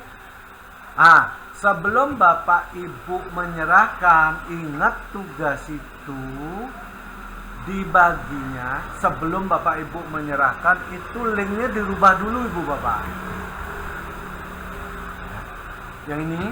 Sebelum Bapak Ibu menyerahkan, ingat tugas itu dibaginya sebelum Bapak Ibu menyerahkan, itu linknya dirubah dulu Ibu Bapak. Yang ini